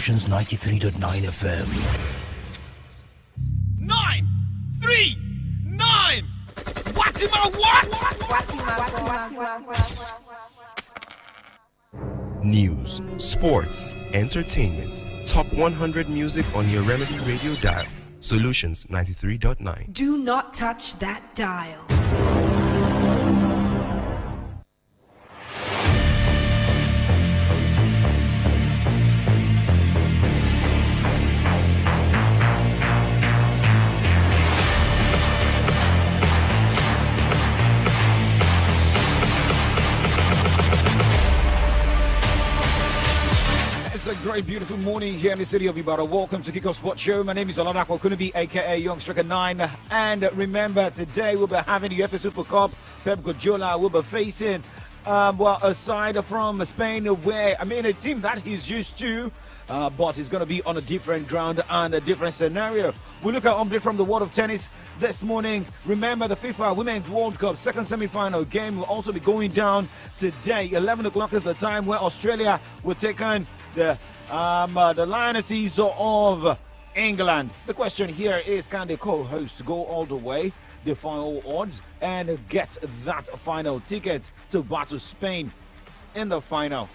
Solutions 93.9 FM. 9, 3, 9. What? News, sports, entertainment. Top 100 music on your Remedy Radio dial. Solutions 93.9. Do not touch that dial. A great, beautiful morning here in the city of Ibadan. Welcome to Kickoff Sports Show. My name is Oladapo Kunubi, aka Young Striker 9. And remember, today we'll be having the UEFA Super Cup. Pep Guardiola will be facing, aside from Spain, where, a team that he's used to. But it's going to be on a different ground and a different scenario. We look at update from the world of tennis this morning. Remember, the FIFA Women's World Cup second semi-final game will also be going down today. 11 o'clock is the time where Australia will take on the Lionesses of England. The question here is, can the co-host go all the way, the final odds, and get that final ticket to battle Spain in the final?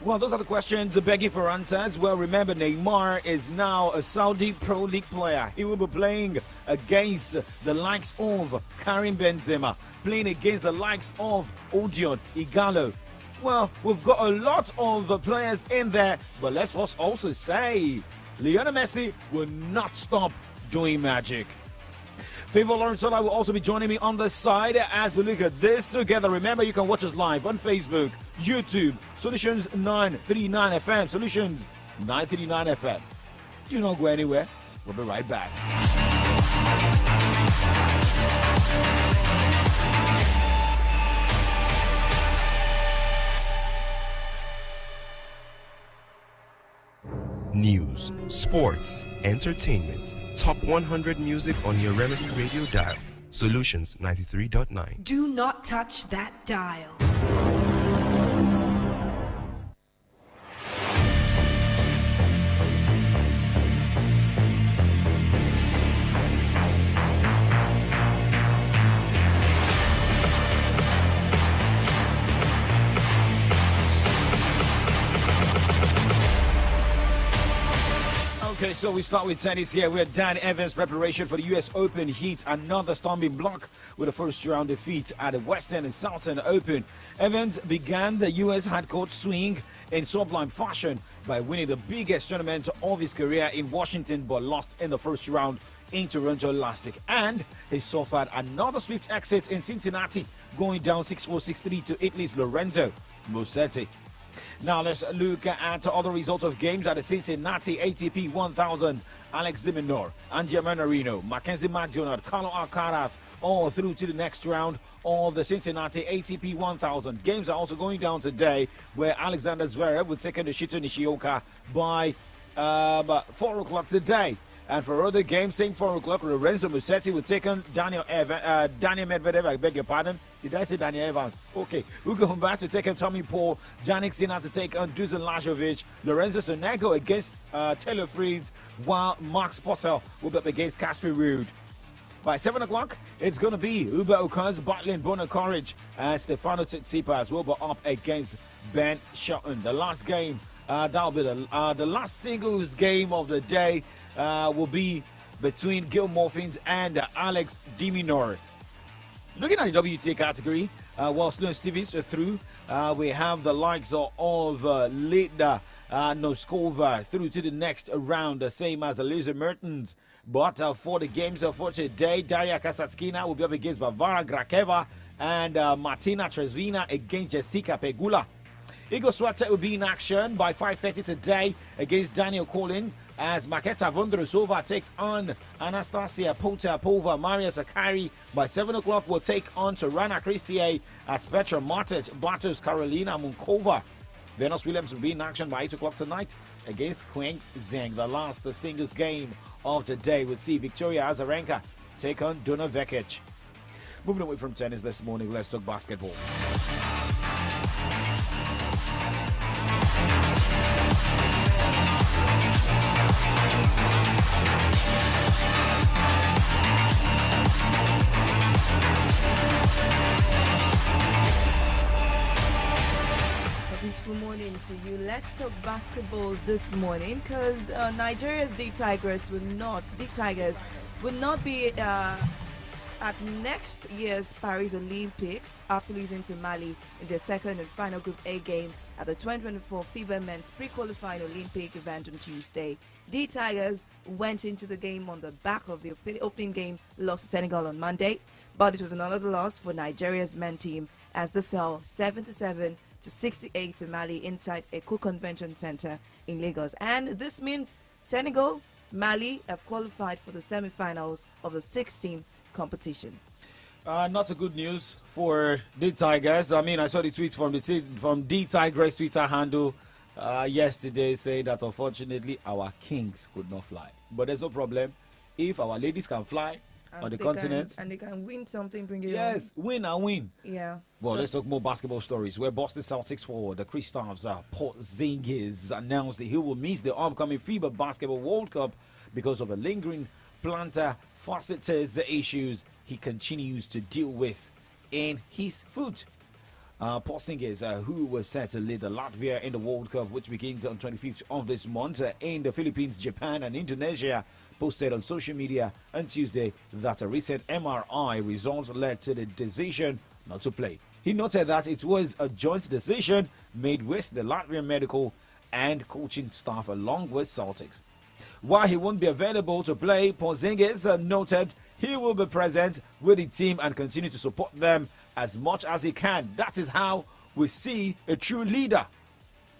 Well, those are the questions begging for answers. Well, remember, Neymar is now a Saudi Pro League player. He will be playing against the likes of Karim Benzema, playing against the likes of Odion Igalo. Well, we've got a lot of players in there, but let's also say Lionel Messi will not stop doing magic. Favor Lawrensola will also be joining me on the side as we look at this together. Remember, you can watch us live on Facebook, YouTube, Solutions 939 FM, Solutions 939 FM. Do not go anywhere. We'll be right back. News, sports, entertainment. Top 100 music on your Remedy Radio dial. Solutions 93.9. Do not touch that dial. Okay, so we start with tennis here. We're Dan Evans' preparation for the US Open heat. Another stumbling block with a first round defeat at the Western and Southern Open. Evans began the US hardcourt swing in sublime fashion by winning the biggest tournament of his career in Washington, but lost in the first round in Toronto last week. And he suffered another swift exit in Cincinnati, going down 6-4, 6-3 to Italy's Lorenzo Musetti. Now let's look at other results of games at the Cincinnati ATP 1000. Alex de Minaur, Angie Manarino, Mackenzie McDonald, Carlo Alcaraz, all through to the next round of the Cincinnati ATP 1000. Games are also going down today, where Alexander Zverev will take on the Shito Nishioka by 4 o'clock today. And for other games, same 4 o'clock, Lorenzo Musetti will take on Daniel Medvedev, I beg your pardon. Did I say Daniel Evans? Okay, we're going back to take on Tommy Paul, Jannik Sinner to take on Dusan Lajovic, Lorenzo Sonego against Taylor Fritz, while Max Purcell will be up against Casper Ruud. By 7 o'clock, it's going to be Uber Okaz battling Bono Courage, and Stefano Tsitsipas will be up against Ben Shelton. The last game, that'll be the last singles game of the day, will be between Gil Morphins and Alex de Minaur. Looking at the WTA category, while Sloane Stevens are through, we have the likes of Leda Noskova through to the next round, the same as Elisa Mertens. But for the games for today, Daria Kasatskina will be up against Varvara Grakeva and Martina Trezvina against Jessica Pegula. Igor Swiatek will be in action by 5:30 today against Daniel Collins as Maketa Vondrousova takes on Anastasia Potapova. Maria Sakkari by 7 o'clock will take on Sorana Christie as Petra Martic battles Karolina Munkova. Venus Williams will be in action by 8 o'clock tonight against Queen Zheng. The last singles game of the day will see Victoria Azarenka take on Donna Vekic. Moving away from tennis this morning, let's talk basketball. Peaceful morning to you. Let's talk basketball this morning because Nigeria's D Tigers will not be at next year's Paris Olympics after losing to Mali in their second and final Group A game at the 2024 FIBA Men's pre-qualifying Olympic event on Tuesday. D Tigers went into the game on the back of the opening game loss to Senegal on Monday, but it was another loss for Nigeria's men team as they fell 7-7 to 68 to Mali inside Eko Convention Center in Lagos. And this means Senegal, Mali have qualified for the semi-finals of the 16th competition. Not a good news for the Tigers. I mean, I saw the tweet from D Tigers Twitter handle yesterday saying that unfortunately our kings could not fly. But there's no problem. If our ladies can fly on the continent. And they can win something, bring it Yes, home. win and win. Yeah. Well, let's talk more basketball stories. Where Boston Celtics forward, the Kristaps Porzingis announced that he will miss the upcoming FIBA Basketball World Cup because of a lingering plantar fasciitis issues he continues to deal with in his foot. Porzingis, who was set to lead the Latvia in the World Cup, which begins on 25th of this month in the Philippines, Japan, and Indonesia, posted on social media on Tuesday that a recent MRI results led to the decision not to play. He noted that it was a joint decision made with the Latvian medical and coaching staff along with Celtics. While he won't be available to play, Porzingis noted he will be present with the team and continue to support them as much as he can. That is how we see a true leader.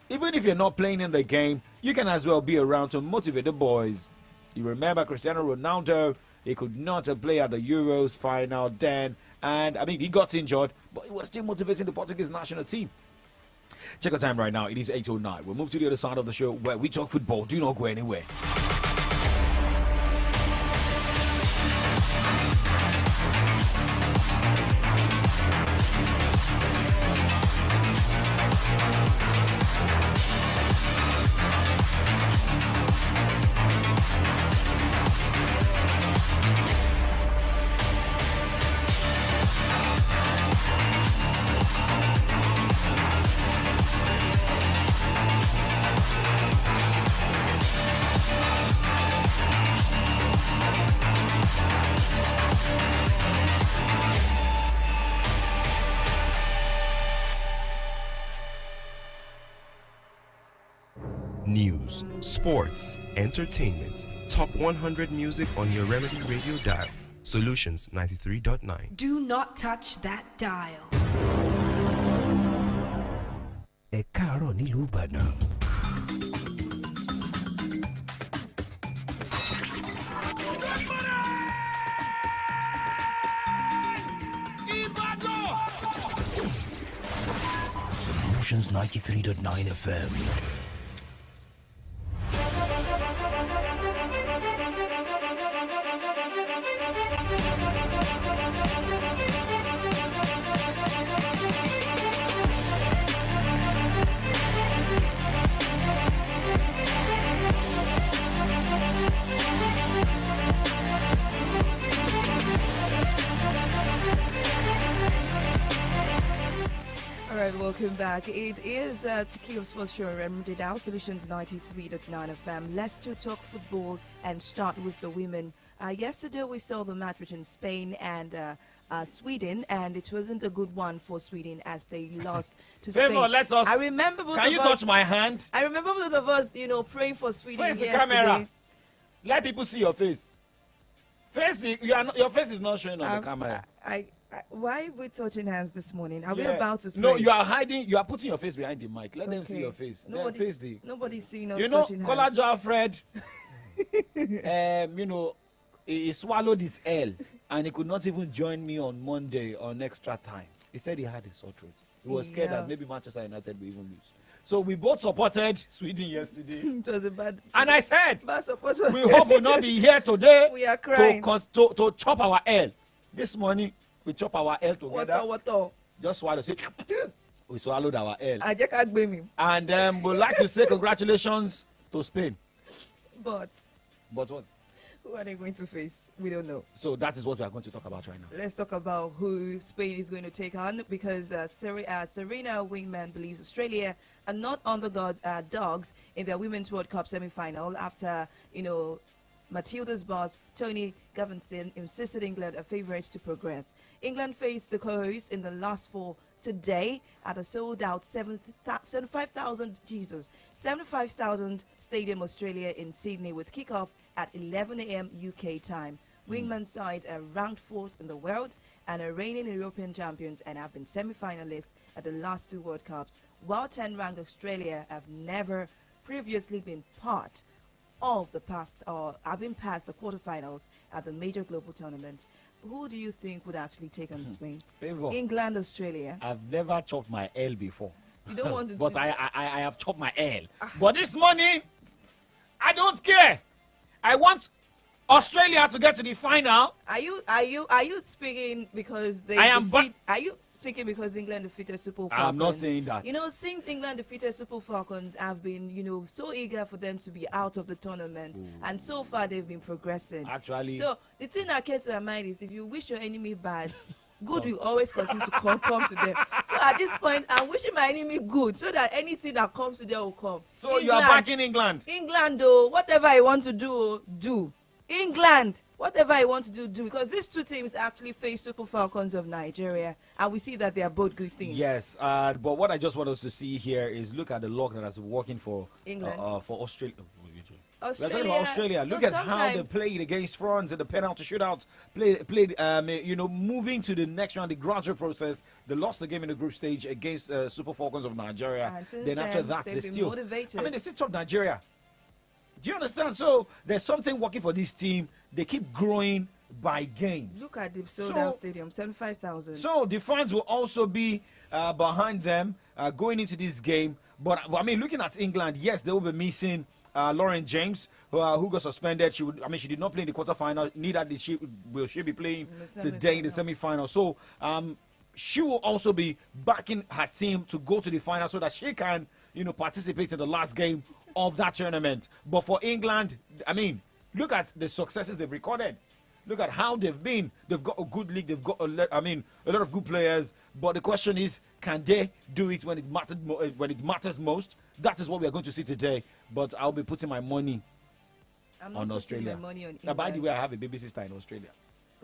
Even if you're not playing in the game, you can as well be around to motivate the boys. You remember Cristiano Ronaldo, he could not play at the Euros final then, and I mean he got injured, but he was still motivating the Portuguese national team. Check our time right now, it is 8:09. We'll move to the other side of the show where we talk football. Do not go anywhere. News, sports, entertainment. Top 100 music on your Remedy Radio dial. Solutions 93.9. Do not touch that dial. Ẹ káàárọ̀ nílùú Ìbàdàn. Solutions 93.9 FM. Welcome back. It is the Key of Sports Show, Remedy Dow, Solutions 93.9 FM. Let's still talk football and start with the women. Yesterday we saw the match between Spain and Sweden, and it wasn't a good one for Sweden as they lost to Spain. Favor, let us. I remember both Can of you us, touch my hand? I remember both of us, praying for Sweden Face the yesterday. camera. Let people see your face. Your face is not showing on the camera. Why are we touching hands this morning? Are we Yeah. about to pray? No, you are hiding. You are putting your face behind the mic. Let them see Okay. your face. Nobody's seeing us You know, touching Kola hands. Alfred. He swallowed his L and he could not even join me on Monday on extra time. He said he had a sore throat. He was scared Yeah. that maybe Manchester United will even lose. So we both supported Sweden yesterday. It was a bad. And I said, bad support. we hope we'll not be here today We are crying. to chop our L. This morning, we chop our L together. What? Just swallow. Say, we swallowed our L. I just can't blame him. And we'd like to say congratulations to Spain. But But what? who are they going to face? We don't know. So that is what we are going to talk about right now. Let's talk about who Spain is going to take on, because Serena Wingman believes Australia are not underdogs dogs in their Women's World Cup semi-final after, Matilda's boss, Tony Gavinson, insisted England are favourites to progress. England faced the co-hosts in the last four today at a sold-out 75,000 Stadium Australia in Sydney, with kickoff at 11 a.m. UK time. Wingman's side are ranked fourth in the world and are reigning European champions and have been semi-finalists at the last two World Cups, while 10th-ranked Australia have never previously been part of the past or have been past the quarterfinals at the major global tournament. Who do you think would actually take on Spain? Favor. England, Australia. I've never chopped my L before. You don't want to But do- I have chopped my L. But this morning, I don't care. I want Australia to get to the final. Are you speaking because they I am are you speaking because England defeated Super Falcons? I'm not saying that. Since England defeated Super Falcons, I've been, so eager for them to be out of the tournament. And so far they've been progressing. Actually. So the thing that came to my mind is, if you wish your enemy bad, good will always continue to come to them. So at this point, I'm wishing my enemy good, so that anything that comes to them will come. So you are backing England? England, though, whatever I want to do. England, whatever I want to do, because these two teams actually face Super Falcons of Nigeria, and we see that they are both good things. Yes, but what I just want us to see here is look at the luck that is working for England. For Australia. We're Australia, talking about Australia. Look at how they played against France in the penalty shootout. Played, moving to the next round, the gradual process. They lost the game in the group stage against Super Falcons of Nigeria. And since then after then, that, they've they been still motivated. I mean, they still top Nigeria. Do you understand? So there's something working for this team. They keep growing by games. Look at the sold-out stadium, 75,000. So the fans will also be behind them going into this game. But I mean, looking at England, yes, they will be missing Lauren James, who got suspended. She did not play in the quarterfinal. Neither will she be playing today in the semi-final. So she will also be backing her team to go to the final so that she can, participate in the last game of that tournament. But for England, I mean, look at the successes they've recorded. Look at how they've been. They've got a good league. They've got a lot of good players. But the question is, can they do it when it matters most? That is what we are going to see today. But I'll be putting my money on Australia. My money on Now, by the England. way, I have a baby sister in Australia.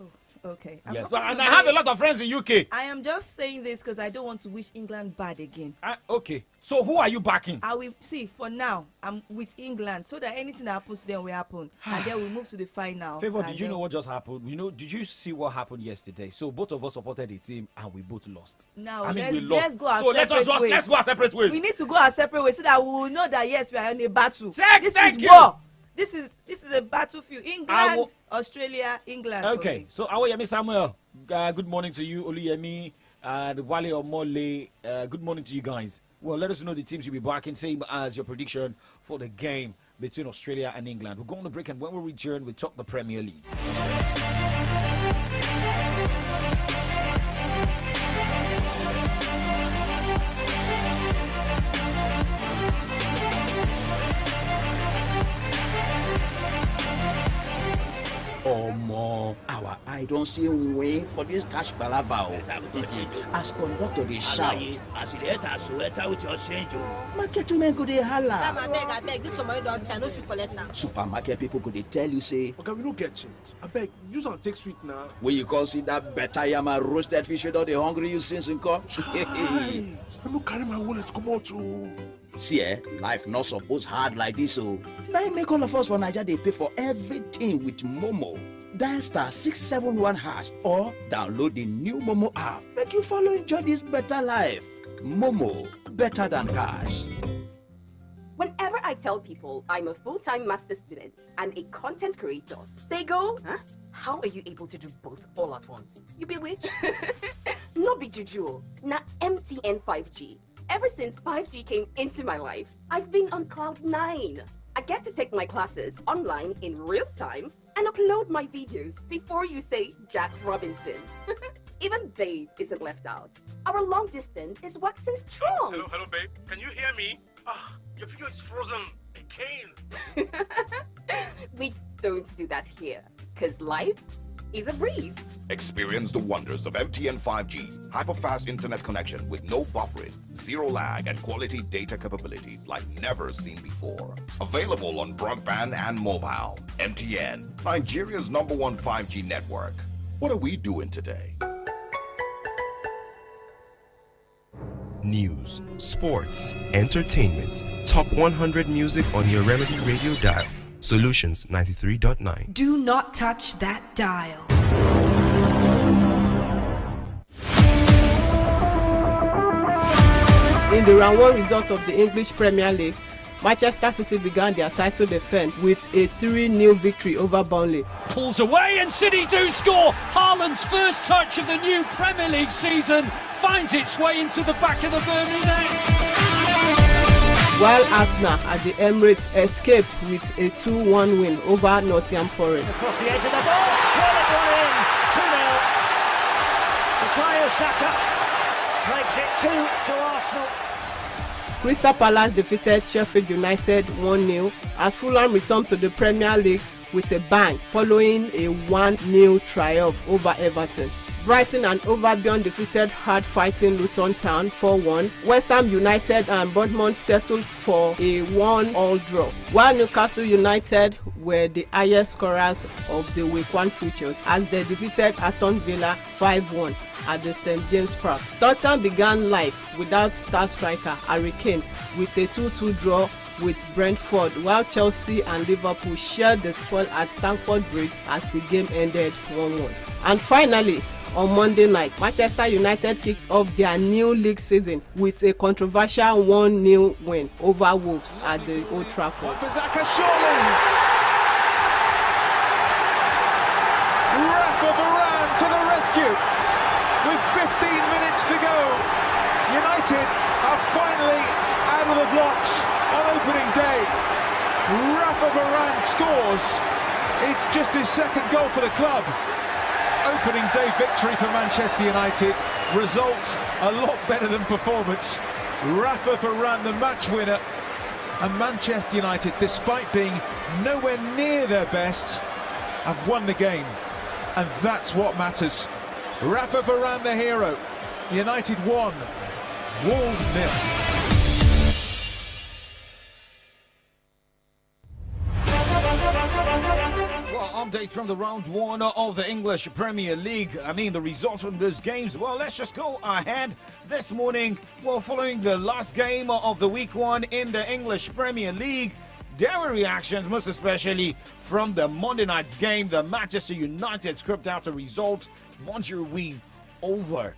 Oh, okay. I'm Yes, not and putting I have my- a lot of friends in UK. I am just saying this because I don't want to wish England bad again. Okay, so who are you backing? I will see. For now, I'm with England, so that anything that happens to them will happen, and then we move to the final. Favor, and did you then- know what just happened? Did you see what happened yesterday? So both of us supported the team and we both lost. Now I mean, let's, we lost. let's go our So let's go our separate ways. We need to go our separate ways so that we will know that yes, we are in a battle. Thank is you. war. This is a battlefield. England, Australia, England. Okay, so Awoyemi Samuel, good morning to you, Oluyemi, and Wale Omole. Good morning to you guys. Well, let us know the teams you'll be backing, same as your prediction for the game between Australia and England. We're going to break, and when we return, we talk the Premier League. Omo, our eye don see win for this cash palava o. As conductor dey shout, as you dey enter so enter with your change o. market women go dey hala. abeg this one money don tey I no fit collect now. Supermarket people go dey tell you say, Oga, we no get change. Abeg, use am take sweet na. when you come see that better yama roasted fish wey don dey hungry you since nko. Hi, I no carry my wallet comot o. See life not suppose hard like this o. Na im make all of us for Naija dey pay for everything with Momo. Dial star 671 hash or download the new Momo app. Make you follow enjoy this better life. Momo, better than cash. Whenever I tell people I'm a full-time master student and a content creator, they go, huh? How are you able to do both all at once? You bewitch? No big juju. Na MTN 5G. Ever since 5G came into my life, I've been on cloud 9. I get to take my classes online in real time and upload my videos before you say Jack Robinson. Even Babe isn't left out. Our long distance is waxing strong. Hello, babe. Can you hear me? Your video is frozen again. We don't do that here, because life is a breeze. Experience the wonders of MTN 5G. Hyper-fast internet connection with no buffering, zero lag, and quality data capabilities like never seen before. Available on broadband and mobile. MTN, Nigeria's #1 5G network. What are we doing today? News, sports, entertainment. Top 100 music on your Remedy Radio dial. Solutions 93.9. Do not touch that dial. In the round 1 result of the English Premier League, Manchester City began their title defense with a 3-0 victory over Burnley. Pulls away and City do score. Haaland's first touch of the new Premier League season finds its way into the back of the Burnley net. While Arsenal at the Emirates escaped with a 2-1 win over Nottingham Forest. Across the edge of the box, brilliant one in, 2-0. Bukayo Saka makes it 2 to Arsenal. Crystal Palace defeated Sheffield United 1-0 as Fulham returned to the Premier League with a bang following a 1-0 triumph over Everton. Brighton and Hove Albion defeated hard-fighting Luton Town 4-1. West Ham United and Bournemouth settled for a 1-1 draw, while Newcastle United were the highest scorers of the Week 1 fixtures as they defeated Aston Villa 5-1 at the St James Park. Tottenham began life without star striker Harry Kane with a 2-2 draw with Brentford, while Chelsea and Liverpool shared the spoil at Stamford Bridge as the game ended 1-1. And finally, on Monday night, Manchester United kicked off their new league season with a controversial 1-0 win over Wolves at the Old Trafford. Wan-Bissaka surely. Rafa Varane to the rescue. With 15 minutes to go, United are finally out of the blocks on opening day. Rafa Varane scores. It's just his second goal for the club. Opening day victory for Manchester United. Results a lot better than performance. Rafa Varane the match winner, and Manchester United, despite being nowhere near their best, have won the game, and that's what matters. Rafa Varane the hero. United 1, Wolves 0. Updates from the round 1 of the English Premier League. The results from those games. Well, let's just go ahead this morning. Well, following the last game of the Week 1 in the English Premier League, there were reactions, most especially from the Monday night's game. The Manchester United scraped out a result, 1-0 win over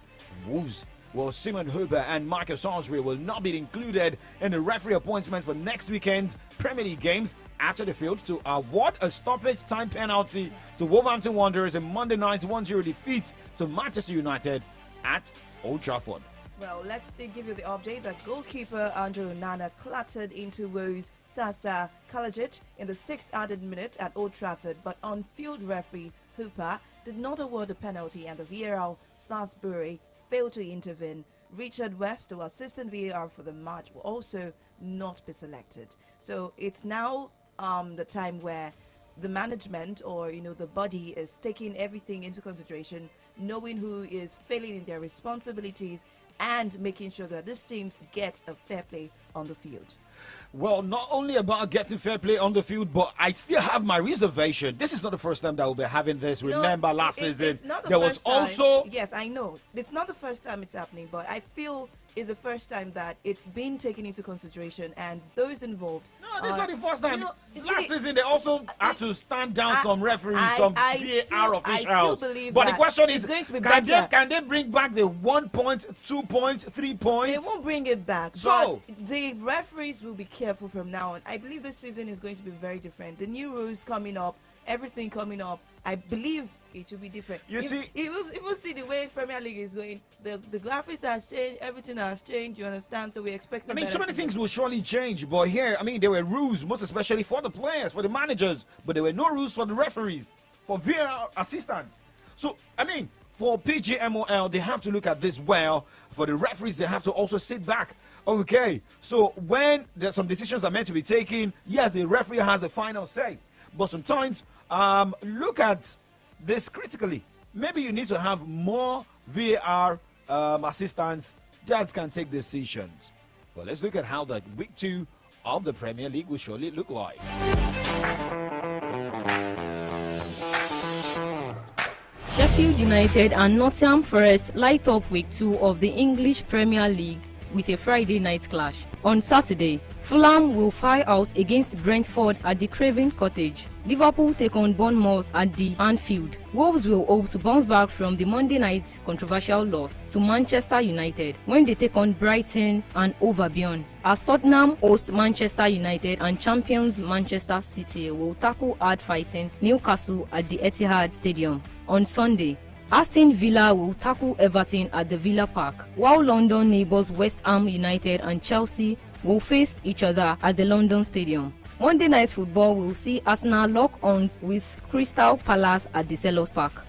Wolves. Well, Simon Huber and Michael Salisbury will not be included in the referee appointment for next weekend's Premier League games after they failed to award a stoppage time penalty to Wolverhampton Wanderers in Monday night's 1-0 defeat to Manchester United at Old Trafford. Well, let's give you the update that goalkeeper Andrew Onana clattered into Wolves' Sasa Kalajic in the 6th added minute at Old Trafford, but on-field referee Hooper did not award the penalty and the VAR Salisbury failed to intervene. Richard West, the assistant VAR for the match, will also not be selected. So it's now the time where the management or the body is taking everything into consideration, knowing who is failing in their responsibilities and making sure that these teams get a fair play on the field. Well, not only about getting fair play on the field, but I still have my reservation. This is not the first time that we'll be having this. Remember last season, there was also... Yes, I know. It's not the first time it's happening, but I feel it's the first time that it's been taken into consideration and those involved... No, this is not the first time. Last season, they also had to stand down some referees, some VAR officials. But the question is, can they bring back the 1 point, 2 points, 3 points? They won't bring it back. So but the referees will be careful from now on. I believe this season is going to be very different. The new rules coming up, everything coming up, I believe it will be different. If we see the way Premier League is going, the graphics has changed, everything has changed, you understand? So we expect... so many things will surely change, but here, there were rules, most especially for the players, for the managers, but there were no rules for the referees, for VAR assistants. So, for PGMOL, they have to look at this well. For the referees, they have to also sit back. Okay, so when there's some decisions are meant to be taken, yes, the referee has the final say. But sometimes, look at this critically. Maybe you need to have more VAR assistants that can take decisions. Well, let's look at how the week 2 of the Premier League will surely look like. Sheffield United and Nottingham Forest light up week 2 of the English Premier League with a Friday night clash. On Saturday, Fulham will fly out against Brentford at the Craven Cottage. Liverpool take on Bournemouth at the Anfield. Wolves will hope to bounce back from the Monday night controversial loss to Manchester United when they take on Brighton and Hove Albion. As Tottenham host Manchester United and champions Manchester City will tackle hard fighting Newcastle at the Etihad Stadium. On Sunday, Aston Villa will tackle Everton at the Villa Park, while London neighbours West Ham United and Chelsea will face each other at the London Stadium. Monday night football will see Arsenal lock arms with Crystal Palace at the Selhurst Park.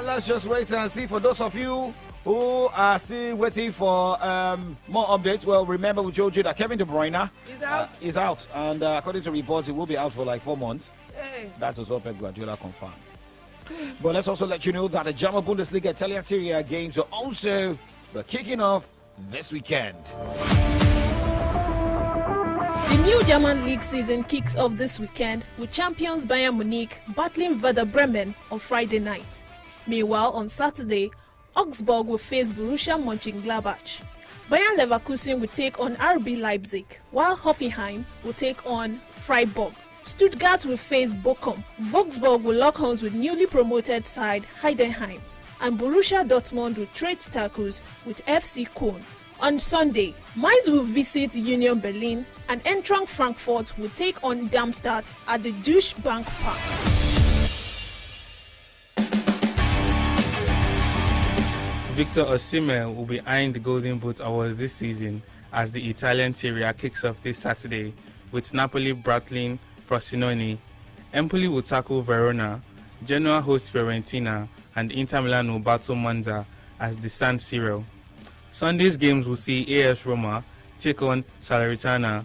Let's just wait and see. For those of you who are still waiting for more updates, well, remember we told you that Kevin De Bruyne is out, and according to reports, he will be out for like 4 months. Hey. That was what Pep Guardiola confirmed. But let's also let you know that the German Bundesliga Italian Serie A games are also kicking off this weekend. The new German league season kicks off this weekend with champions Bayern Munich battling Werder Bremen on Friday night. Meanwhile, on Saturday, Augsburg will face Borussia Mönchengladbach. Bayern Leverkusen will take on RB Leipzig, while Hoffenheim will take on Freiburg. Stuttgart will face Bochum. Wolfsburg will lock horns with newly promoted side Heidenheim. And Borussia Dortmund will trade tackles with FC Köln. On Sunday, Mainz will visit Union Berlin, and Eintracht Frankfurt will take on Darmstadt at the Deutsche Bank Park. Victor Osimhen will be eyeing the Golden Boot Awards this season as the Italian Serie A kicks off this Saturday, with Napoli battling Frosinone. Empoli will tackle Verona, Genoa hosts Fiorentina, and Inter Milan will battle Monza as the San Siro. Sunday's games will see AS Roma take on Salernitana,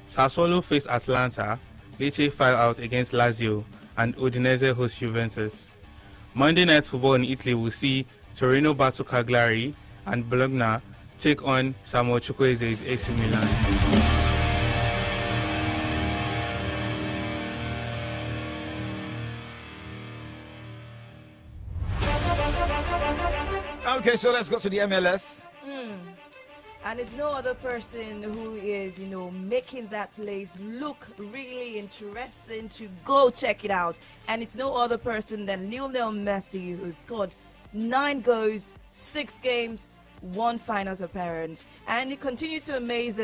Sassuolo face Atalanta, Lecce file out against Lazio, and Udinese host Juventus. Monday night football in Italy will see Torino battle Cagliari, and Bologna take on Samuel Chukwueze's AC Milan. Okay, so let's go to the MLS. And it's no other person who is, making that place look really interesting to go check it out. And it's no other person than Lionel Messi, who scored 9 goals, 6 games, 1 finals appearance. And he continues to amaze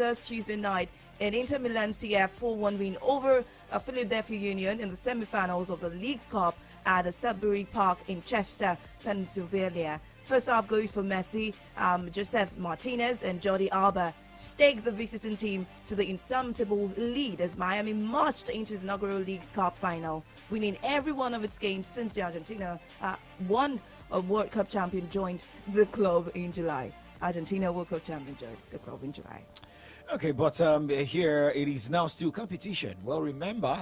us Tuesday night in Inter Milan CF 4-1 win over Philadelphia Union in the semi-finals of the League's Cup at the Sudbury Park in Chester, Pennsylvania. First half goes for Messi. Joseph Martinez and Jordi Alba staked the visiting team to the insurmountable lead as Miami marched into the inaugural League's Cup final, winning every one of its games since the Argentina won a World Cup champion joined the club in July. Argentina World Cup champion joined the club in July. Okay, but here it is now still competition. Well, remember,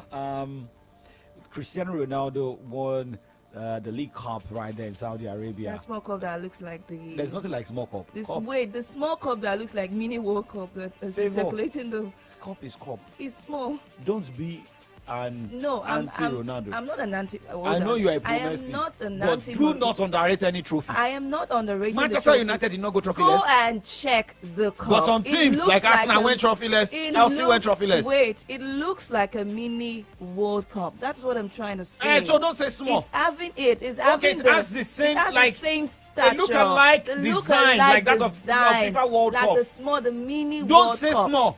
Cristiano Ronaldo won the League Cup right there in Saudi Arabia. That small cup that looks like the... There's nothing like small cup. Wait, the small cup that looks like mini World Cup that has been circulating the cup is cup. It's small. Don't be an I'm anti-Ronaldo. I'm not an anti. I know you are a I pro-Messi, am not an but anti. do not underrate any trophy. I am not underrating. Manchester the United did not go Go trophyless. and check the cup. But some It teams looks like Arsenal a- went trophyless, it Chelsea went looks- trophyless. Wait, it looks like a mini World Cup. That's what I'm trying to say. So don't say small. It's having it. It's Okay, having it has the same, it has like, the same a stature. look-alike The design, like that of design, FIFA World like Cup. the small, the mini Don't World say Cup. small.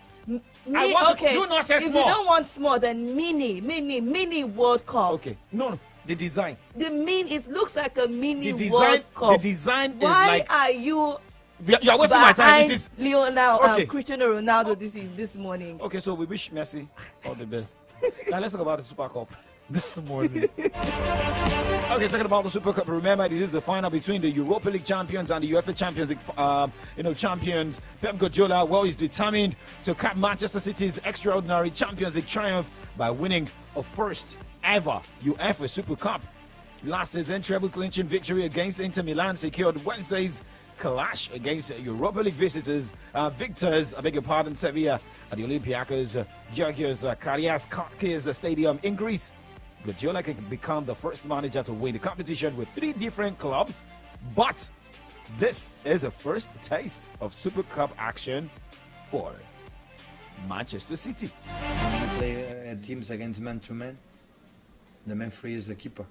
I want to- do not say if small. you don't want small, then mini World Cup. Okay, no, the design. It looks like a mini The World design, Cup. the design is Why like. are you You are wasting my time. behind It is. Lionel, Okay. Cristiano Ronaldo this morning? Okay, so we wish Messi all the best. Now let's talk about the Super Cup this morning. Okay, talking about the Super Cup. Remember, this is the final between the Europa League champions and the UEFA Champions League, champions. Pep Guardiola, is determined to cap Manchester City's extraordinary Champions League triumph by winning a first ever UEFA Super Cup. Last season, treble clinching victory against Inter Milan secured Wednesday's clash against Europa League victors, Sevilla at the Olympiacos Georgios Kariakakis Stadium in Greece. Guardiola can become the first manager to win the competition with 3 different clubs, but this is a first taste of Super Cup action for Manchester City. Play teams against man-to-man. The man free is the keeper.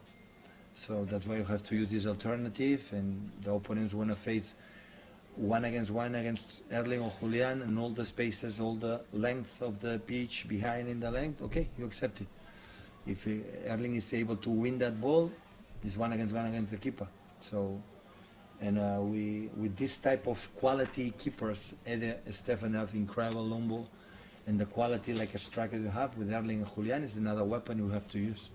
So that's why you have to use this alternative, and the opponents want to face 1-against-1 against Erling or Julian, and all the spaces, all the length of the pitch behind in the length. Okay, you accept it. If Erling is able to win that ball, it's 1-against-1 against the keeper. So, and we with this type of quality keepers, Stefan have incredible long ball, and the quality like a striker you have with Erling and Julian is another weapon you have to use.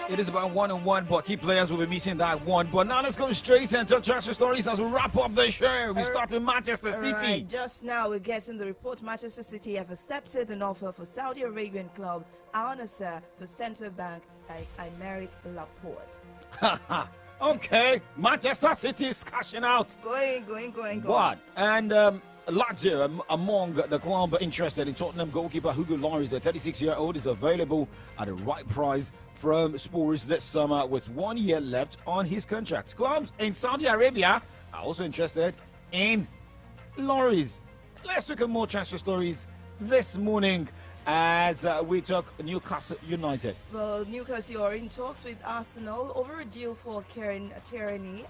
It is about 1-on-1, but key players will be missing that one. But now let's go straight into transfer stories as we wrap up the show. We start with Manchester City. Right, just now we're getting the report Manchester City have accepted an offer for Saudi Arabian club Al Nassr for centre back Aymeric Laporte. Okay, Manchester City is cashing out. Going. What? And Lazio, among the club interested in Tottenham goalkeeper Hugo Lloris, the 36-year-old, is available at the right price from Spurs this summer with 1 year left on his contract. Clubs in Saudi Arabia are also interested in Lloris. Let's look at more transfer stories this morning as we talk Newcastle United. Well, Newcastle are in talks with Arsenal over a deal for Kieran Tierney,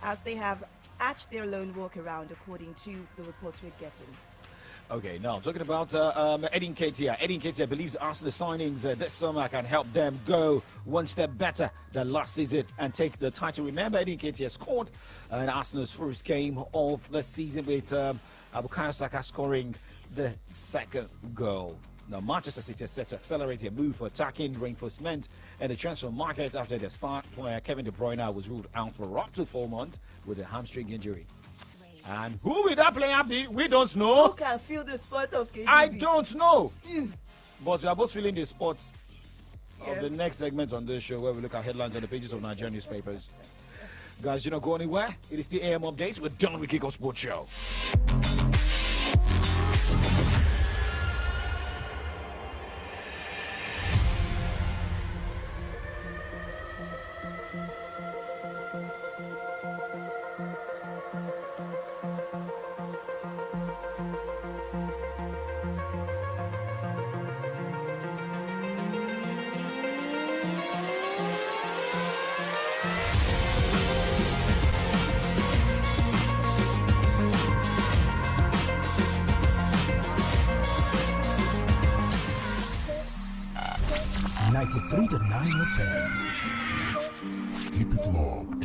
as they have hatched their loan workaround according to the reports we're getting. Okay, now talking about Edin Ketia. Edin Ketia believes Arsenal signings this summer can help them go one step better than last season and take the title. Remember, Edin Ketia scored in Arsenal's first game of the season with Bukayo Saka scoring the second goal. Now, Manchester City is set to accelerate a move for attacking reinforcement in the transfer market after their star player Kevin De Bruyne was ruled out for up to 4 months with a hamstring injury. And who will that player be? We don't know. Who can feel the spot of KDB? I don't know. But we are both feeling the spot of the next segment on this show where we look at headlines on the pages of Nigerian newspapers. Guys, you don't go anywhere. It is the AM Updates with Don Wikiko Sports Show. FM. Keep it locked.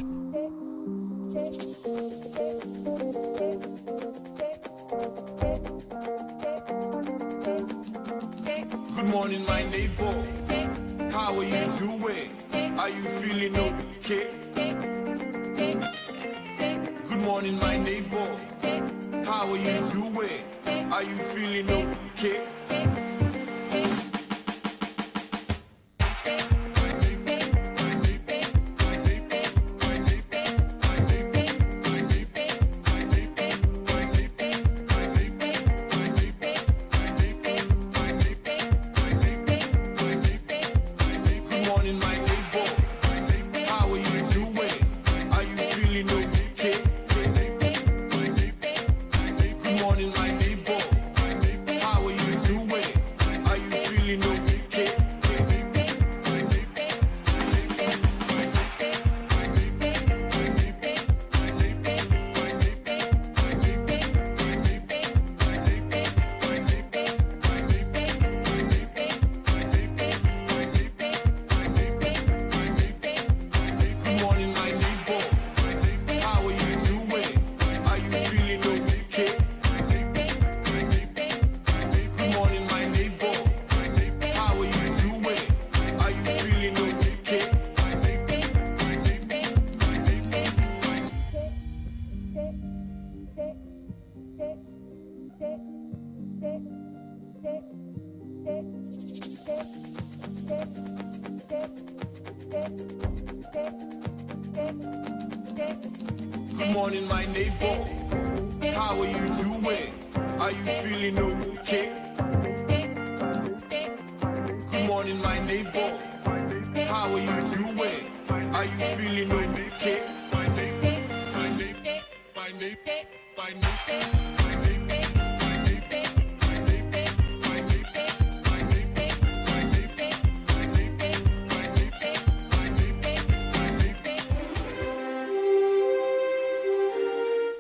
Good morning, my neighbor. How are you doing? Are you feeling okay? Good morning, my neighbor. How are you doing? Are you feeling okay? morning, my neighbor. How are you doing? Are you feeling okay? Good morning, my neighbor. How are you doing? Are you feeling okay? My neighbor, my neighbor, my neighbor, my neighbor.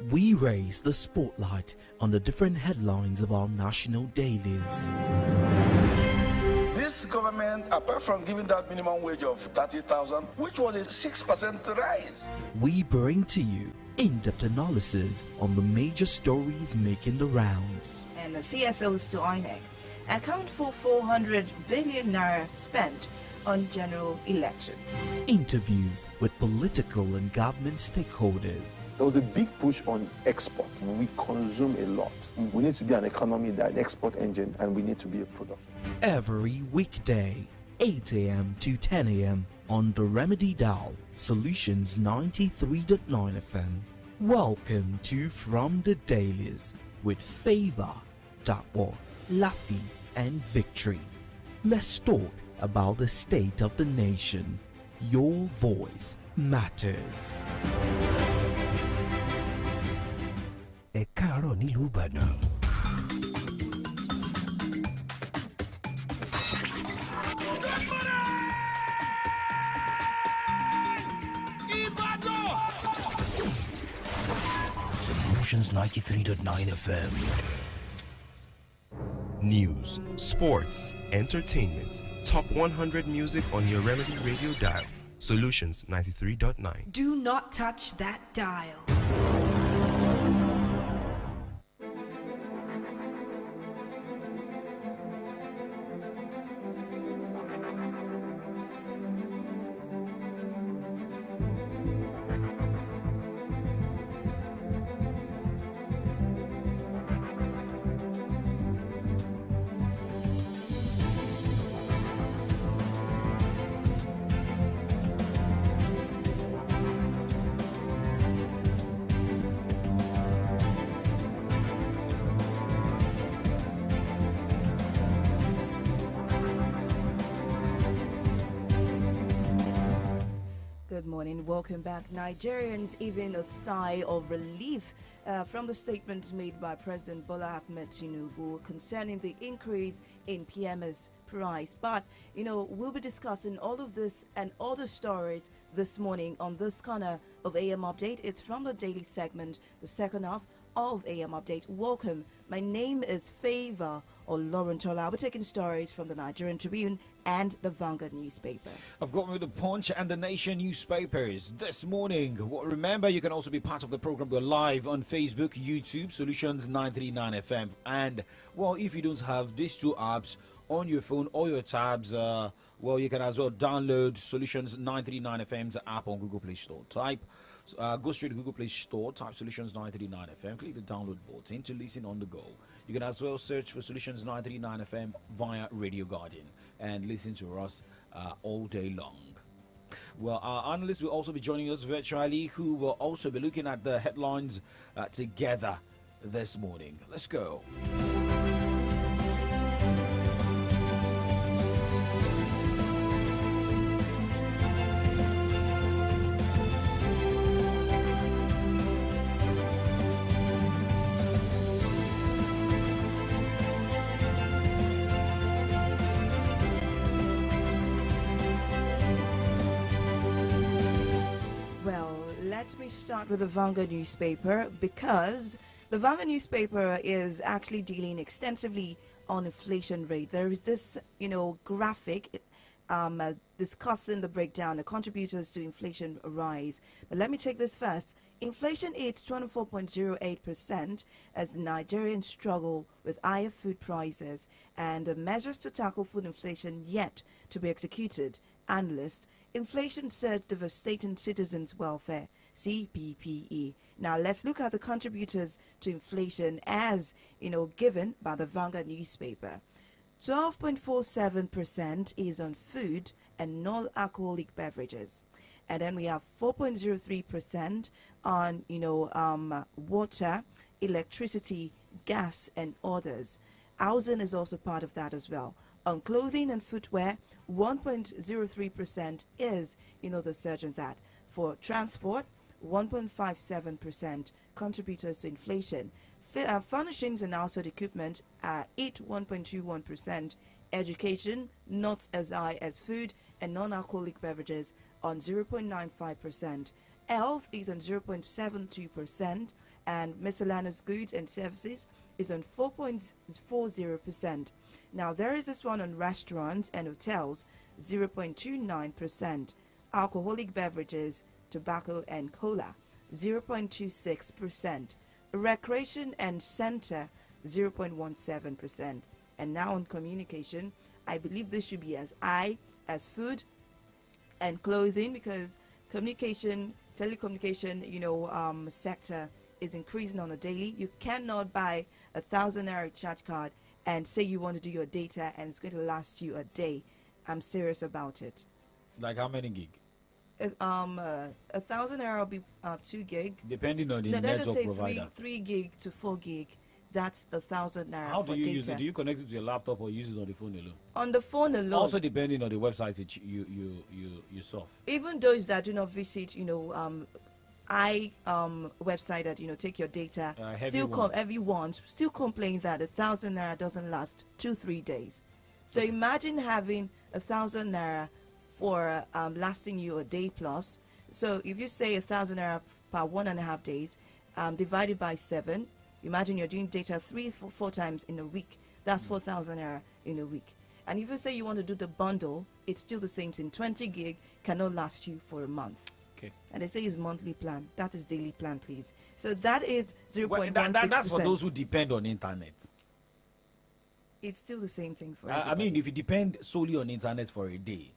We raise the spotlight on the different headlines of our national dailies. This government, apart from giving that minimum wage of 30,000, which was a 6% rise. We bring to you in-depth analysis on the major stories making the rounds. And the CSOs to INEC account for 400 billion naira spent on general elections. Interviews with political and government stakeholders. There was a big push on export. We consume a lot. We need to be an economy, an export engine, and we need to be a production. Every weekday, 8 a.m. to 10 a.m. on the Remedy Dial, Solutions 93.9 FM. Welcome to From the Dailies with Favor, Dapo, Laffy, and Victory. Let's talk about the state of the nation. Your voice matters. Ẹ káàárọ̀ nílùú Ìbàdàn. Solutions 93.9 FM. News, sports, entertainment. Top 100 music on your Remedy Radio dial. Solutions 93.9. Do not touch that dial. Good morning, welcome back. Nigerians even a sigh of relief from the statements made by President Bola Ahmed Tinubu concerning the increase in PMS price. But, we'll be discussing all of this and other stories this morning on this corner of AM Update. It's from the daily segment, the second half of AM Update. Welcome. My name is Favor or Lauren Tola. I'll be taking stories from the Nigerian Tribune and the Vanguard newspaper. I've got with the Punch and the Nation newspapers this morning. Remember, you can also be part of the program. We're live on Facebook, YouTube, Solutions 939 FM. And, if you don't have these two apps on your phone or your tabs, you can as well download Solutions 939 FM's app on Google Play Store. Go straight to Google Play Store, type Solutions 939 FM, click the download button to listen on the go. You can as well search for Solutions 939 FM via Radio Guardian and listen to us all day long. Well, our analysts will also be joining us virtually, who will also be looking at the headlines together this morning. Let's go. Let me start with the Vanguard newspaper, because the Vanguard newspaper is actually dealing extensively on inflation rate. There is this, graphic discussing the breakdown, the contributors to inflation rise. But let me take this first. Inflation hits 24.08% as Nigerians struggle with higher food prices and the measures to tackle food inflation yet to be executed. Analysts, inflation surge devastating citizens' welfare. CPPE. Now let's look at the contributors to inflation as, given by the Vanguard newspaper. 12.47% is on food and non-alcoholic beverages. And then we have 4.03% on, water, electricity, gas, and others. Housing is also part of that as well. On clothing and footwear, 1.03% is, the surge in that. For transport, 1.57% contributors to inflation. Furnishings and household equipment eat 1.21%. Education, not as high as food and non-alcoholic beverages on 0.95%. Health is on 0.72%, and miscellaneous goods and services is on 4.40%. Now there is this one on restaurants and hotels, 0.29%. Alcoholic beverages, tobacco and cola, 0.26%. Recreation and center, 0.17%. And now on communication, I believe this should be as high as food and clothing, because communication, telecommunication, sector is increasing on a daily. You cannot buy 1,000 naira recharge card and say you want to do your data and it's going to last you a day. I'm serious about it. Like how many gig? 1,000 naira will be 2 gig. Depending on the let's network just say provider. 3 gig to 4 gig. That's 1,000 naira. How do for you data. use it? Do you connect it to your laptop or use it on the phone alone? On the phone alone. Also depending on the website that you surf. Even those that do not visit, website that take your data, everyone still complain that 1,000 naira doesn't last 2-3 days. So imagine having 1,000 naira for lasting you a day plus. So if you say 1,000 naira per 1.5 days, divided by 7, imagine you're doing data 3-4 times in a week. That's 4,000 naira in a week. And if you say you want to do the bundle, it's still the same thing. 20 gig cannot last you for a month. Okay. And they say it's monthly plan. That is daily plan, please. So that is 0.16%. Well, that's for those who depend on internet. It's still the same thing for I mean, if you depend solely on internet for a day,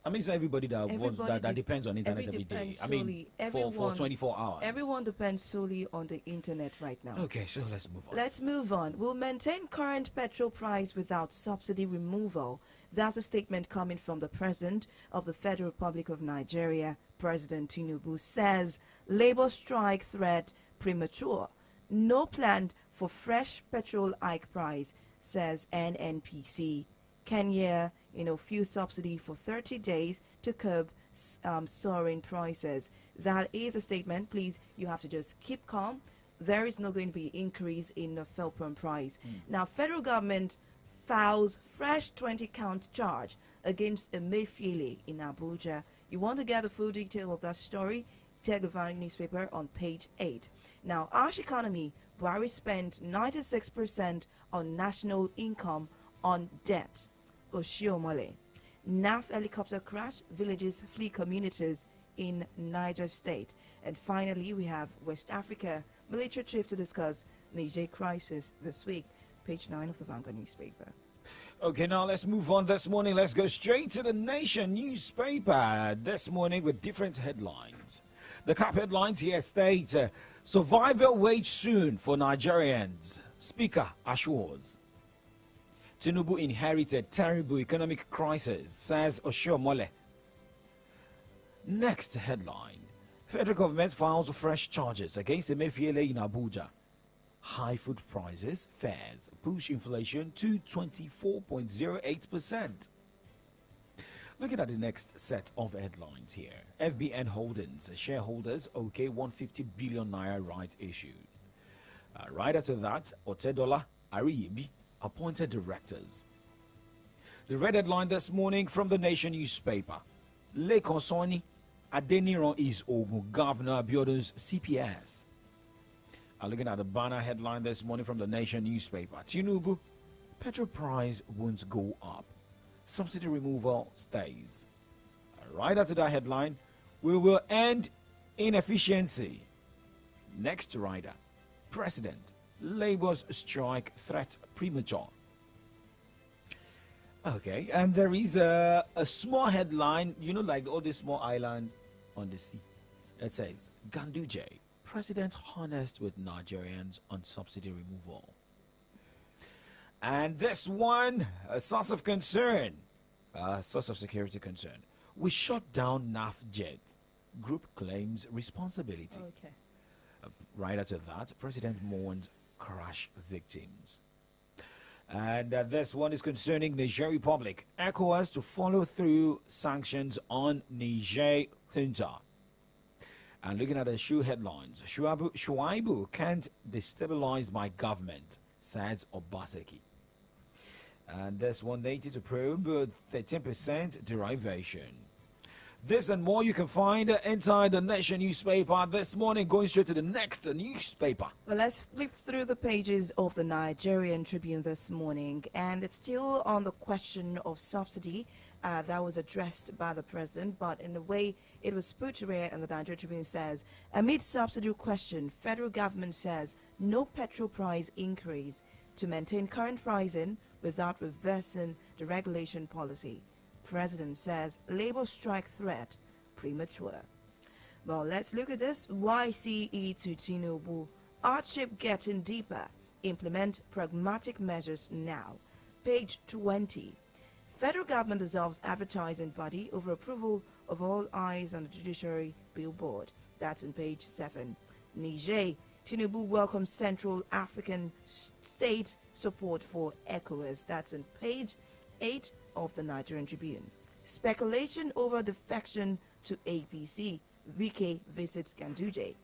I mean, it's not everybody that depends on internet every day. I mean, for 24 hours. Everyone depends solely on the internet right now. Okay, so let's move on. Let's move on. We'll maintain current petrol price without subsidy removal. That's a statement coming from the President of the Federal Republic of Nigeria. President Tinubu says labor strike threat premature. No plan for fresh petrol hike price, says NNPC. Kenya, fuel subsidy for 30 days to curb soaring prices. That is a statement. Please, you have to just keep calm. There is not going to be increase in the fuel pump price. Now, federal government files fresh 20-count charge against Emefiele in Abuja. You want to get the full detail of that story? Take the Vanguard newspaper on page 8. Now, harsh economy. Buhari spent 96% on national income on debt. Oshiomole. NAF helicopter crash, villages flee communities in Niger State. And finally, we have West Africa military chief to discuss Niger crisis this week. Page 9 of the Vanguard newspaper. Okay, now let's move on this morning. Let's go straight to the Nation newspaper this morning with different headlines. The top headlines here state, survival wage soon for Nigerians. Speaker assures. Tinubu inherited terrible economic crisis, says Oshiomole. Next headline. Federal government files fresh charges against Emefiele in Abuja. High food prices, fares, push inflation to 24.08%. Looking at the next set of headlines here. FBN Holdings, shareholders, okay, 150 billion naira rights issued. Right after that, Otedola Ariyibi appointed directors. The red headline this morning from the Nation newspaper. Lekon Soni Adeniran is Ogun Governor Abiodun's CPS. Looking at the banner headline this morning from the Nation newspaper. Tinubu, petrol price won't go up. Subsidy removal stays. Right after that headline, we will end inefficiency. Next rider, President, Labour's strike threat premature. Okay, and there is a small headline, like all this small island on the sea, that says, Ganduje, President honest with Nigerians on subsidy removal. And this one, a source of concern, a source of security concern. We shut down NAFJET. Group claims responsibility. Okay. Right after that, President mourns crash victims. And this one is concerning Niger Republic. ECOWAS to follow through sanctions on Niger junta. And looking at the shoe headlines, Shuaibu can't destabilize my government, says Obaseki. And this one dated to probe 13% derivation. This and more you can find inside the Nation newspaper this morning. Going straight to the next newspaper. Well, let's flip through the pages of the Nigerian Tribune this morning, and it's still on the question of subsidy that was addressed by the president, but in the way it was put here, and the Nigerian Tribune says, amid subsidy question, federal government says no petrol price increase to maintain current pricing without reversing the regulation policy. President says labor strike threat premature. Well, let's look at this. YCE to Tinubu. Hardship getting deeper. Implement pragmatic measures now. Page 20. Federal government dissolves advertising body over approval of all eyes on the judiciary billboard. That's on page 7. Niger. Tinubu welcomes Central African state support for ECOWAS. That's on page 8 of the Nigerian Tribune. Speculation over defection to APC. VK visits Ganduje.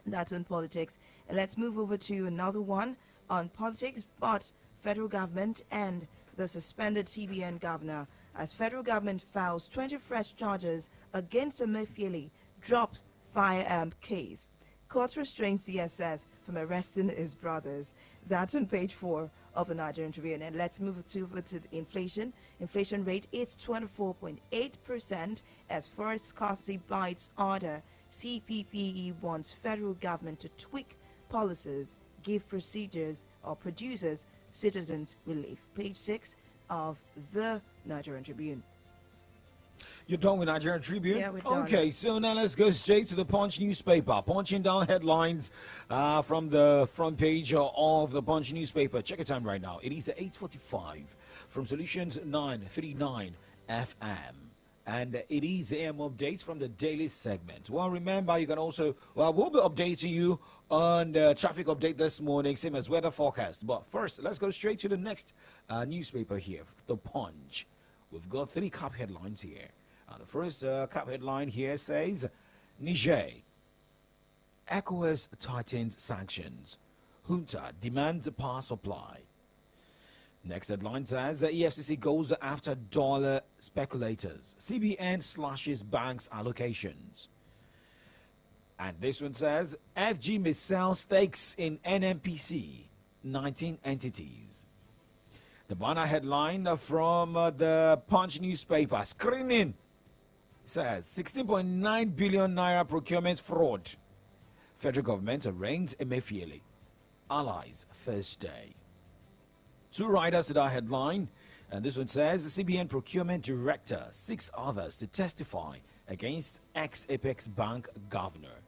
That's on politics. And let's move over to another one on politics, but federal government and the suspended CBN governor, as federal government files 20 fresh charges against Emefiele, drops firearm case. Court restrains CSS from arresting his brothers. That's on page 4 of the Nigerian Tribune. And let's move over to the inflation. Inflation rate is 24.8% as first scarcity bites order. CPPE wants federal government to tweak policies, give procedures or producers citizens relief. Page 6 of the Nigerian Tribune. You're done with Nigerian Tribune? Yeah, we're done. Okay, so now let's go straight to the Punch newspaper. Punching down headlines from the front page of the Punch newspaper. Check your time right now. It is 8:45 from Solutions 939 FM. And it is AM updates from the daily segment. Well, remember, you can also, we'll be updating you on the traffic update this morning, same as weather forecast. But first, let's go straight to the next newspaper here, the Punch. We've got 3 cap headlines here. The first cap headline here says, Niger, ECOWAS tightens sanctions. Junta demands power supply. Next headline says, EFCC goes after dollar speculators. CBN slashes banks' allocations. And this one says, FG may sell stakes in NMPC, 19 entities. The banner headline from the Punch newspaper, screening, says 16.9 billion naira procurement fraud. Federal government arraigns Emefiele. Allies Thursday. 2 riders to that headline, and this one says the CBN procurement director, 6 others to testify against ex-Apex Bank governor.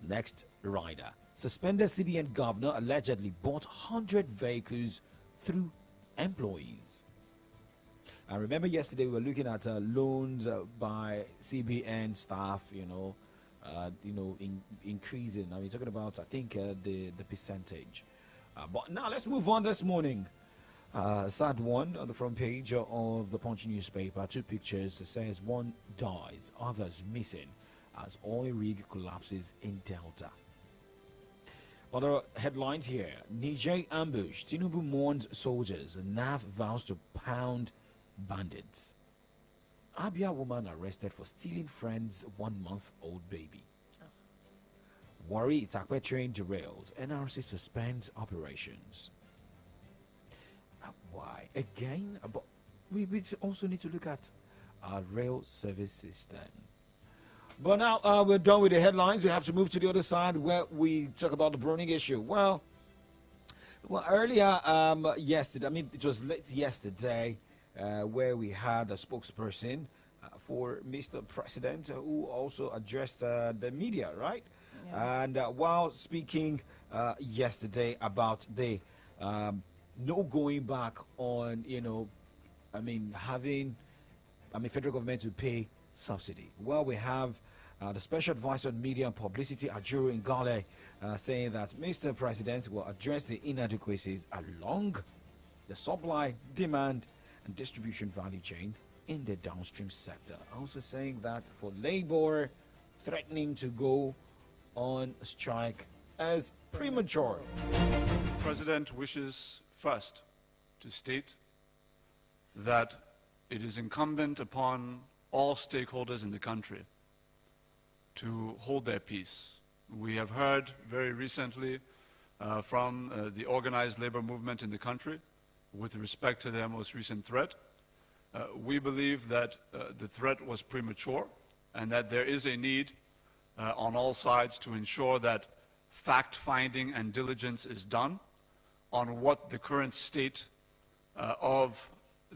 Next rider, suspended CBN governor allegedly bought 100 vehicles through employees. I remember yesterday we were looking at loans by CBN staff, increasing. I mean, talking about, I think, the percentage. But now let's move on this morning. Sad one on the front page of the Punch newspaper. 2 pictures. It says 1 dies, others missing as oil rig collapses in Delta. Other headlines here. Niger ambush. Tinubu mourns soldiers. NAF vows to pound bandits. Abia woman arrested for stealing friend's 1-month-old baby. Worry Itakwe train derails. NRC suspends operations. Why? Again? But we also need to look at our rail services then. But now we're done with the headlines. We have to move to the other side where we talk about the burning issue. Well, earlier yesterday, I mean, it was late yesterday, where we had a spokesperson for Mr. President who also addressed the media, right? Yeah. And while speaking yesterday about the no going back on, having federal government to pay subsidy. Well, we have the Special Advisor on Media and Publicity, Ajuru Ngale, saying that Mr. President will address the inadequacies along the supply, demand, and distribution value chain in the downstream sector. Also saying that for labor, threatening to go on strike as premature. The President wishes first to state that it is incumbent upon all stakeholders in the country to hold their peace. We have heard very recently from the organized labor movement in the country with respect to their most recent threat. We believe that the threat was premature and that there is a need on all sides to ensure that fact-finding and diligence is done on what the current state of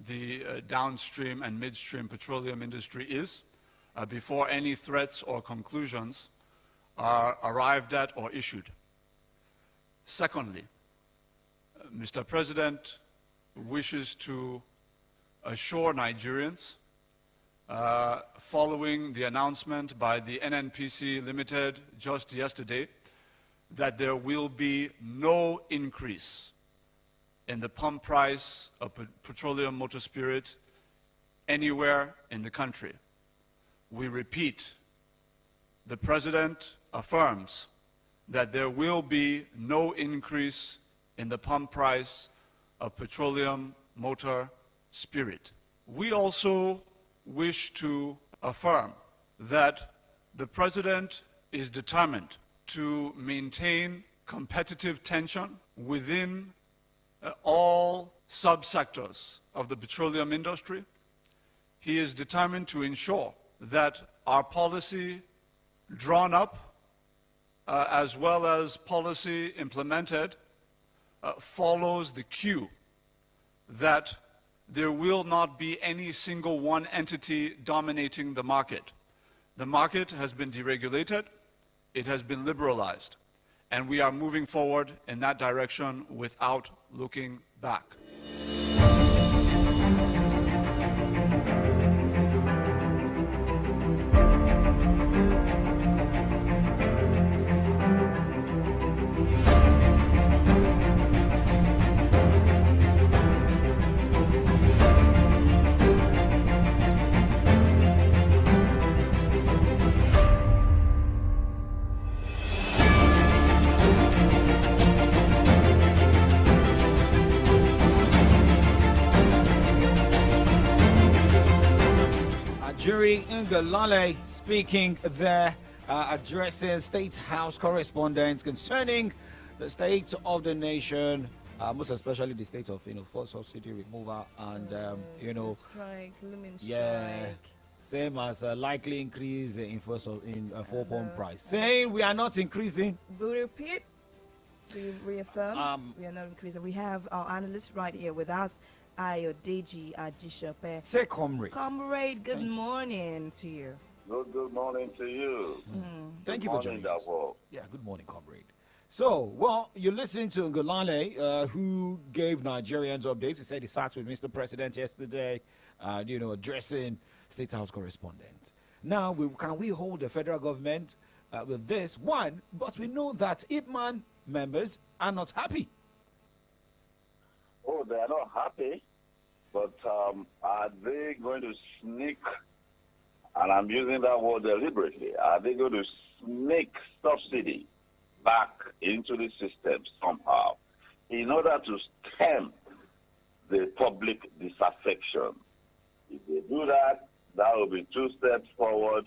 the downstream and midstream petroleum industry is before any threats or conclusions are arrived at or issued. Secondly, Mr. President wishes to assure Nigerians, following the announcement by the NNPC Limited just yesterday, that there will be no increase in the pump price of petroleum motor spirit anywhere in the country. We repeat, the President affirms that there will be no increase in the pump price of petroleum motor spirit. We also wish to affirm that the President is determined to maintain competitive tension within all subsectors of the petroleum industry. He is determined to ensure that our policy drawn up as well as policy implemented follows the cue that there will not be any single one entity dominating the market. The market has been deregulated, it has been liberalized, and we are moving forward in that direction without looking back. Ajuri Ngalale speaking there, addressing State House correspondents concerning the state of the nation, most especially the state of fuel subsidy removal and strike, looming yeah, strike. same as a likely increase in fuel pump price. Saying we are not increasing. We repeat, we reaffirm, we are not increasing. We have our analyst right here with us, Ayodeji Ajishope. Say comrade. Comrade, good morning to you. Good morning to you. Thank you for joining us. Yeah, good morning, comrade. So, well, you're listening to Ngolale, who gave Nigerians updates. He said he sat with Mr. President yesterday, addressing State House correspondents. Now, can we hold the federal government with this? One, but we know that IPMAN members are not happy. Oh, they are not happy, but are they going to sneak, and I'm using that word deliberately, are they going to sneak subsidy back into the system somehow in order to stem the public disaffection? If they do that, that will be 2 steps forward.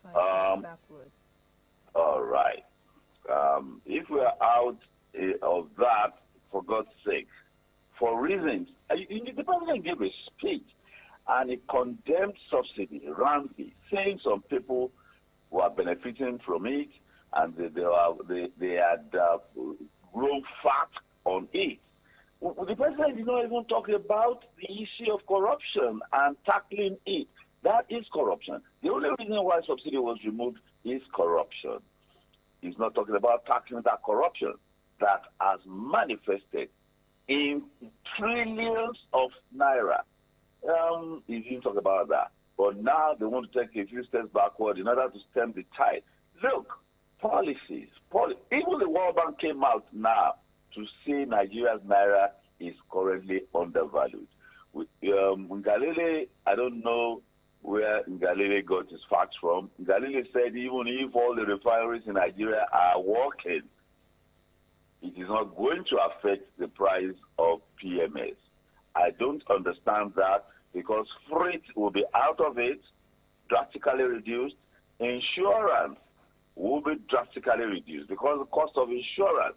5 steps backward. All right. If we are out of that, for God's sake, for reasons, the president gave a speech and he condemned subsidy roundly, saying some people were benefiting from it and they had grown fat on it. The president did not even talk about the issue of corruption and tackling it. That is corruption. The only reason why subsidy was removed is corruption. He's not talking about tackling that corruption that has manifested in trillions of naira. time, he didn't talk about that. But now they want to take a few steps backward in order to stem the tide. Look, policies. Even the World Bank came out now to say Nigeria's naira is currently undervalued. Ngalale, I don't know where Ngalale got his facts from. Ngalale said even if all the refineries in Nigeria are working, it is not going to affect the price of PMS. I don't understand that because freight will be out of it, drastically reduced. Insurance will be drastically reduced because the cost of insurance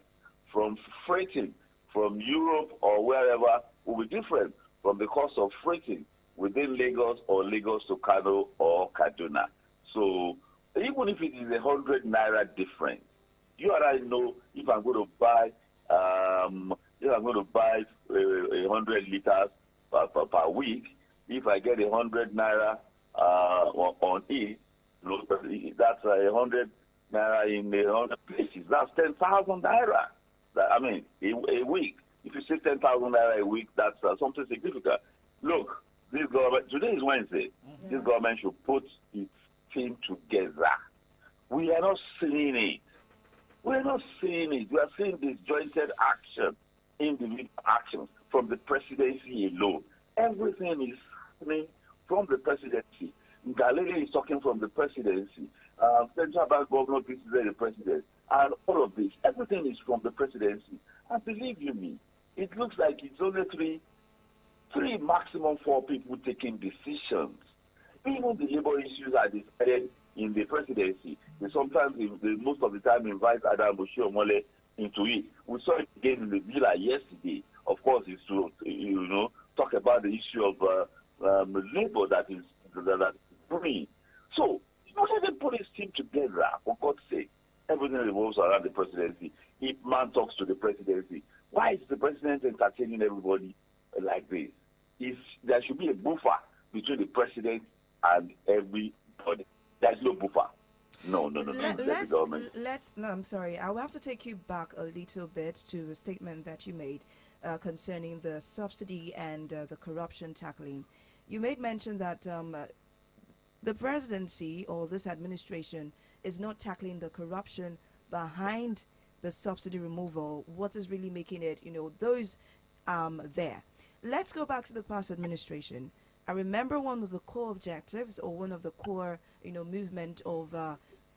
from freighting from Europe or wherever will be different from the cost of freighting within Lagos or Lagos to Kano or Kaduna. So even if it is 100 naira difference, you and I know if I'm going to buy 100 liters per week, if I get 100 naira on it, that's 100 naira in 100 places. That's 10,000 naira. I mean, a week. If you say 10,000 naira a week, that's something significant. Look, this government, today is Wednesday. Mm-hmm. This government should put its team together. We are not seeing it. We are not seeing it. We are seeing disjointed action, individual actions from the presidency alone. Everything is happening from the presidency. Ngalale is talking from the presidency. Central Bank Governor visited the president. And all of this, everything is from the presidency. And believe you me, it looks like it's only three, maximum 4 people taking decisions. Even the labor issues are decided in the presidency. They sometimes, most of the time, invite Adam Oshiomhole into it. We saw it again in the villa yesterday. Of course, it's to talk about the issue of labor that is free. So, let them put his team together, for God's sake. Everything revolves around the presidency. If man talks to the presidency, why is the president entertaining everybody like this? There should be a buffer between the president and everybody. There's no buffer. No. I'm sorry. I will have to take you back a little bit to a statement that you made concerning the subsidy and the corruption tackling. You made mention that the presidency or this administration is not tackling the corruption behind the subsidy removal. What is really making it, those there. Let's go back to the past administration. I remember one of the core objectives or one of the core, movement of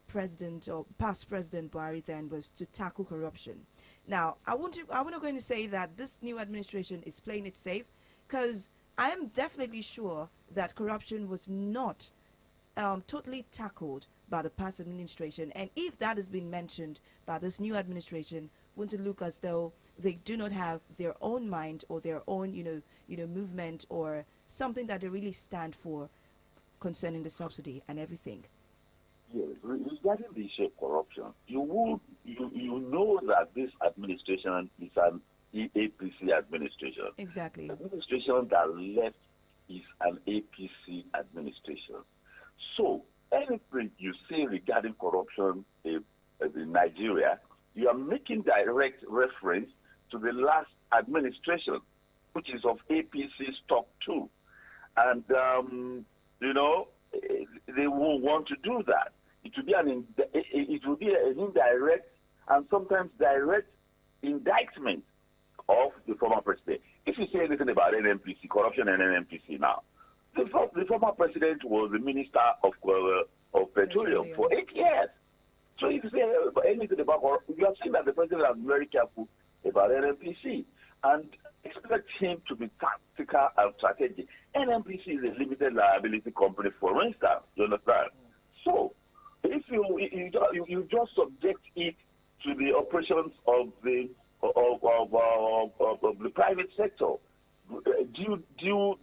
President or past President Buhari then was to tackle corruption. Now, I'm not going to say that this new administration is playing it safe, because I am definitely sure that corruption was not totally tackled by the past administration. And if that has been mentioned by this new administration, wouldn't it look as though they do not have their own mind or their own, movement or something that they really stand for concerning the subsidy and everything? Yes, regarding the issue of corruption, you know that this administration is an APC administration. Exactly. The administration that left is an APC administration. So anything you say regarding corruption in Nigeria, you are making direct reference to the last administration, which is of APC stock too. And, they will want to do that. It will be an indirect and sometimes direct indictment of the former president. If you say anything about NNPC, corruption and NNPC now, the former president was the minister of petroleum for 8 years. So if you say anything about corruption, you have seen that the president is very careful about NNPC and expect him to be tactical and strategic. NNPC is a limited liability company, for instance. You understand? So if you just subject it to the operations of the private sector, due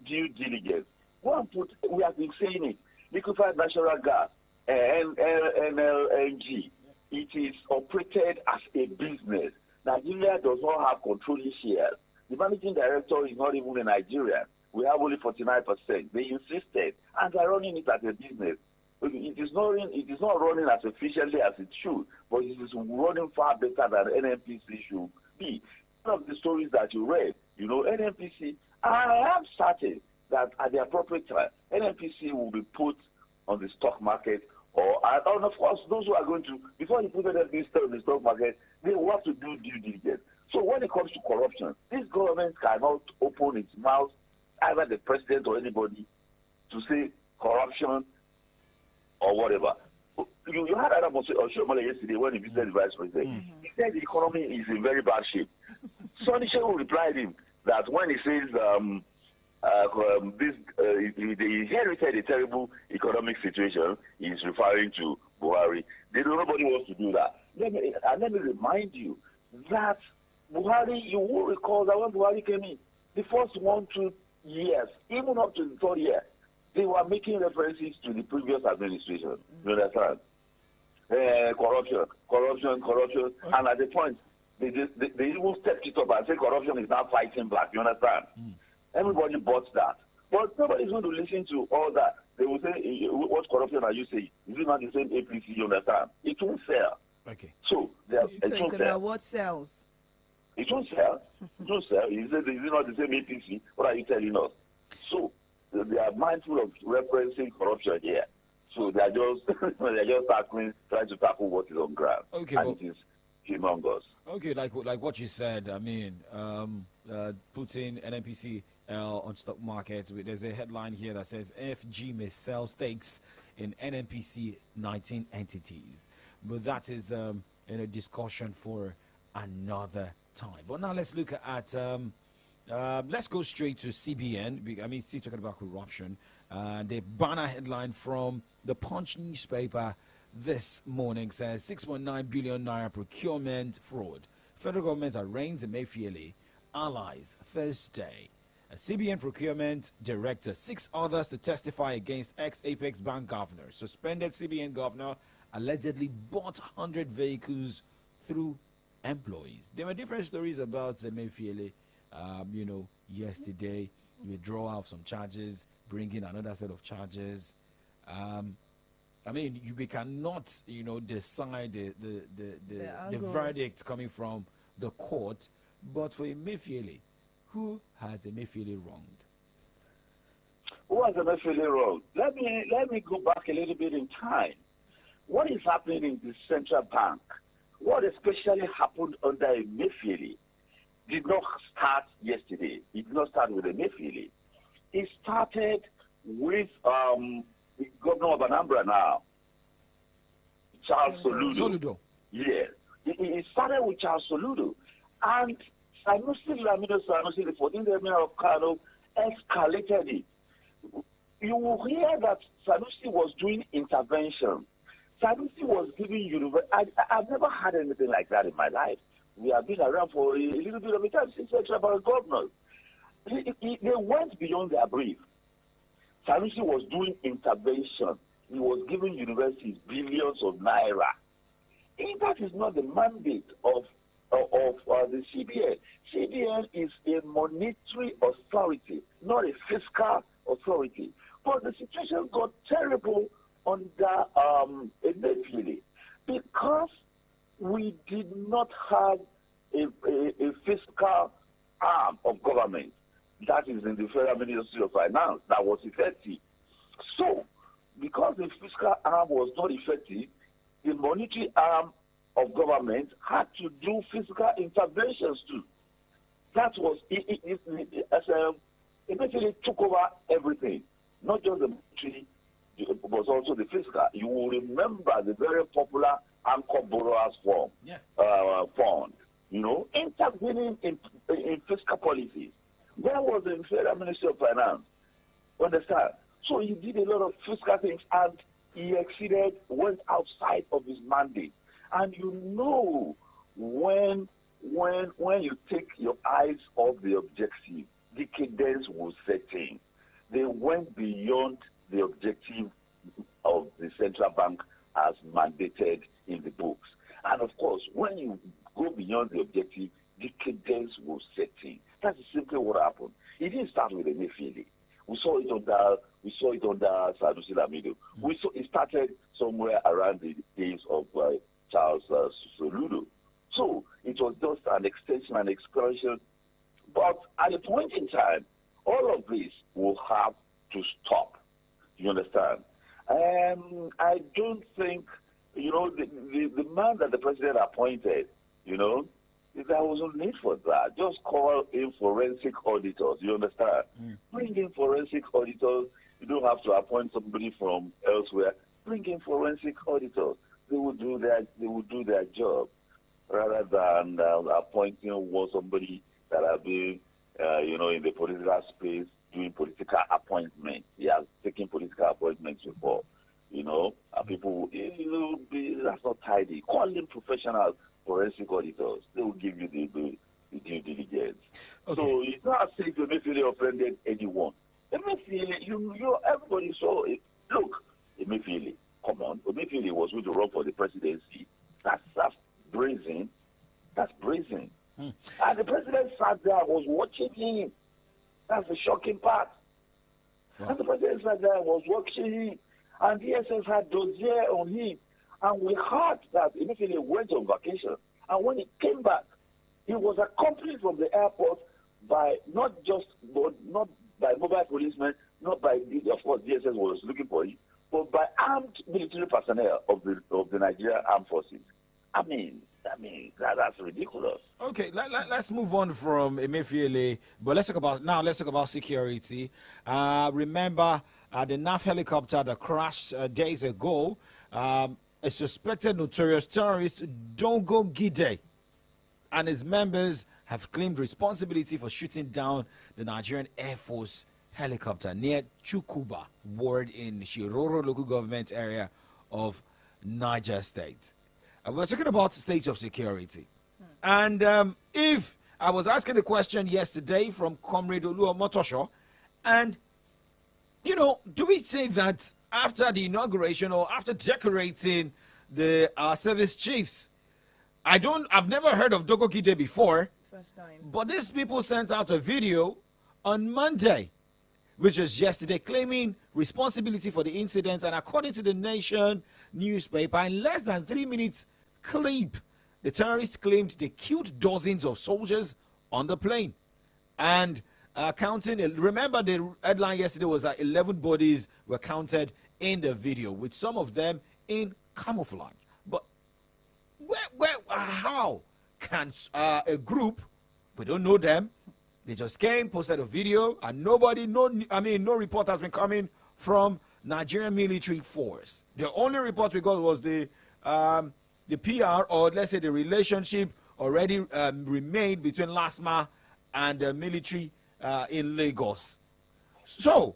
diligence. We have been saying it. Liquefied natural gas, NLNG, it is operated as a business. Nigeria does not have controlling shares. The managing director is not even a Nigerian. We have only 49%. They insisted, and they're running it as a business. It is not running as efficiently as it should, but it is running far better than NNPC should be. One of the stories that you read, NNPC, I am certain that at the appropriate time, NNPC will be put on the stock market, and of course, those who are going to, before you put NNPC on the stock market, they will have to do due diligence. So when it comes to corruption, this government cannot open its mouth, either the president or anybody, to say corruption or whatever. You had Adam Oshomole yesterday when he visited the vice president. He said the economy is in very bad shape. Sonny Shehu replied him that when he says they inherited a terrible economic situation, he's referring to Buhari. Nobody wants to do that. Let me remind you that Buhari, you will recall that when Buhari came in, the first 1-2 years, even up to the third year, they were making references to the previous administration. You understand? Corruption. And at the point, they even stepped it up and said corruption is now fighting back. You understand? Everybody bought that. But nobody's going to listen to all that. They will say, what corruption are you saying? Is it not the same APC? You understand? It won't sell. Okay. So it's about what sells. It won't sell. It won't sell. Is it not the same APC? What are you telling us? So they are mindful of referencing corruption here. So they are just trying to tackle what is on ground. Okay, and it is humongous. Okay, like what you said. I mean, putting NNPC on stock markets. There's a headline here that says FG may sell stakes in NNPC 19 entities, but that is in a discussion for another time. But now let's look at. Let's go straight to CBN. I mean, still talking about corruption. The banner headline from the Punch newspaper this morning says 6.9 billion naira procurement fraud. Federal government arraigns Emefiele allies Thursday. A CBN procurement director, 6 others to testify against ex-Apex Bank governor. Suspended CBN governor allegedly bought 100 vehicles through employees. There were different stories about Emefiele. Yesterday, withdrawal of some charges, bringing another set of charges. I mean, we cannot, decide the verdict coming from the court. But for Emefiele, who has Emefiele wronged? Who has Emefiele wronged? Let me go back a little bit in time. What is happening in the central bank? What especially happened under Emefiele did not start yesterday. It did not start with Emefiele. It started with the governor of Anambra now, Charles Soludo. Yes. It started with Charles Soludo. And Sanusi Lamido Sanusi, the 14th Emir of Kano, escalated it. You will hear that Sanusi was doing intervention. Sanusi was giving university. I've never had anything like that in my life. We have been around for a little bit of a time since Central Bank governors. They went beyond their brief. Sanusi was doing intervention. He was giving universities billions of naira. That is not the mandate of the CBN. CBN is a monetary authority, not a fiscal authority. But the situation got terrible under Emefiele because we did not have a fiscal arm of government that is in the Federal Ministry of Finance that was effective. So, because the fiscal arm was not effective, the monetary arm of government had to do fiscal interventions too. That was Emefiele took over everything, not just the monetary, but also the fiscal. You will remember the very popular Anchor Borrowers Fund, intervening in fiscal policies. Where was the Federal Ministry of Finance? Understand? So he did a lot of fiscal things and he went outside of his mandate. And when you take your eyes off the objective, decadence will set in. They went beyond the objective of the central bank as mandated in the books. And of course, when you go beyond the objective, decadence will set in. That's simply what happened. It didn't start with Emefiele. We saw it under Sanusi Lamido. It started somewhere around the days of Charles Soludo. So it was just an extension and expansion. But at a point in time, All of this will have to stop. You understand? I don't think, the man that the president appointed, there was no need for that. Just call in forensic auditors. You understand? Bring in forensic auditors. You don't have to appoint somebody from elsewhere. Bring in forensic auditors. They will do their job rather than appointing somebody that has been, in the political space doing political appointments. He has taken political appointments before. People, that's not tidy. Call in professional forensic auditors. They will give you the due diligence. Okay. So it's not as if Emefiele offended anyone. Emefiele, everybody saw it. Look, Emefiele, come on. Emefiele was going to run for the presidency. That's brazen. That's brazen. And the president sat there and was watching him. That's the shocking part. Wow. And the president sat there and was watching him. And DSS had dossier on him. And we heard that Emefiele went on vacation. And when he came back, he was accompanied from the airport by not by mobile policemen, not by, of course, DSS was looking for him, but by armed military personnel of the Nigerian Armed Forces. I mean, that's ridiculous. Okay, let's move on from Emefiele, but let's talk about security. Remember the NAF helicopter that crashed days ago. A suspected notorious terrorist, Dogo Gide, and his members have claimed responsibility for shooting down the Nigerian Air Force helicopter near Chukuba ward in Shiroro local government area of Niger State. We're talking about the state of security. And if I was asking the question yesterday from Comrade Oluo Motosho, and, do we say that after the inauguration or after decorating the service chiefs, I've never heard of Dogo Gide before. First time. But these people sent out a video on Monday, which was yesterday, claiming responsibility for the incident. And according to the Nation newspaper, in less than 3 minutes clip, the terrorists claimed they killed dozens of soldiers on the plane. And remember the headline yesterday was that 11 bodies were counted in the video, with some of them in camouflage. But how can a group, we don't know them, they just came, posted a video, and no report has been coming from Nigerian military force. The only report we got was the PR, or let's say the relationship already remained between LASMA and the military in Lagos. So,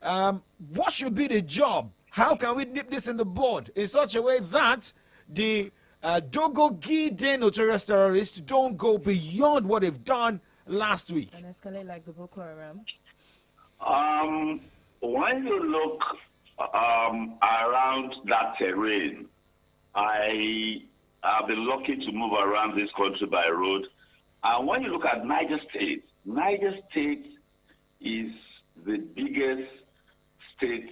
what should be the job? How can we nip this in the bud in such a way that the Dogo Gide notorious terrorists don't go beyond what they've done last week? And escalate like the Boko Haram? When you look around that terrain, I have been lucky to move around this country by road. And when you look at Niger State is the biggest state.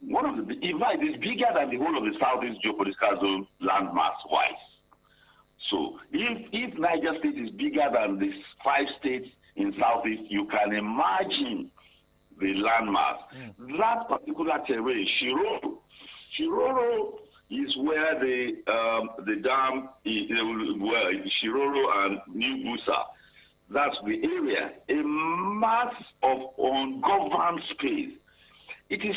In fact, it's bigger than the whole of the Southeast geopolitical zone landmass-wise. So if Niger State is bigger than the 5 states in Southeast, you can imagine the landmass. That particular terrain, Shiroro is where the dam is, Shiroro and New Busa. That's the area, a mass of ungoverned space. It is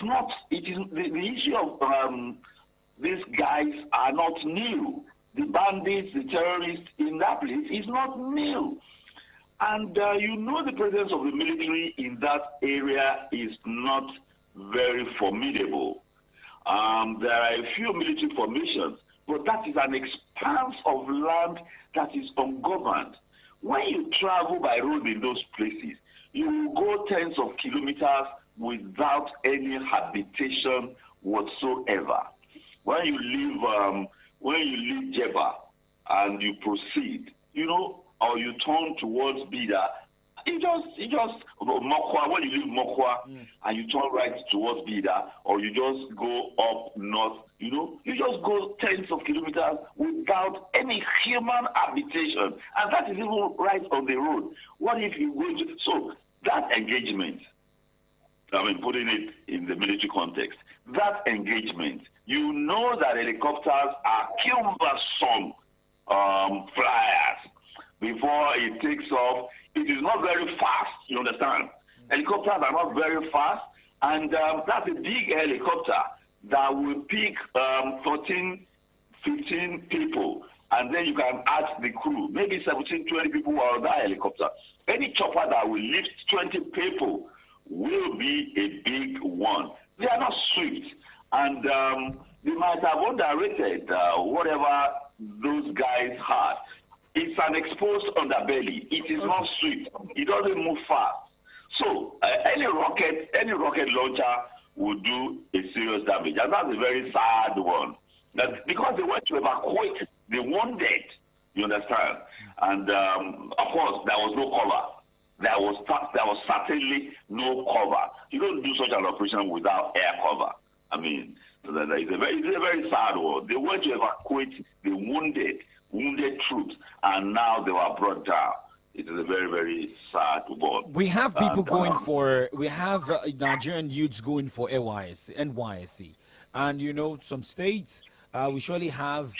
the issue of these guys are not new. The bandits, the terrorists in that place is not new. And the presence of the military in that area is not very formidable. There are a few military formations, but that is an expanse of land that is ungoverned. When you travel by road in those places, you will go tens of kilometers without any habitation whatsoever. When you leave Jeba and you proceed, or you turn towards Bida, you just Mokwa. When you leave Mokwa and you turn right towards Bida, or you just go up north, you just go tens of kilometers without any human habitation, and that is even right on the road. What if you go to, so that engagement, I mean, putting it in the military context, that engagement, you know that helicopters are cumbersome flyers. Before it takes off, it is not very fast, you understand? Helicopters are not very fast, and that's a big helicopter that will pick 14, 15 people, and then you can add the crew, maybe 17, 20 people on that helicopter. Any chopper that will lift 20 people will be a big one. They are not swift, and they might have underrated whatever those guys had. It's an exposed underbelly. It is not swift. It doesn't move fast. So any rocket launcher will do a serious damage, and that's a very sad one. That because they went to evacuate the wounded, you understand? And of course, there was no cover. There was certainly no cover. You don't do such an operation without air cover. I mean, it's a very sad one. They went to evacuate the wounded troops, and now they were brought down. It is a very, very sad one. We have people going for, we have Nigerian youths going for NYSC. And, you know, some states, we surely have,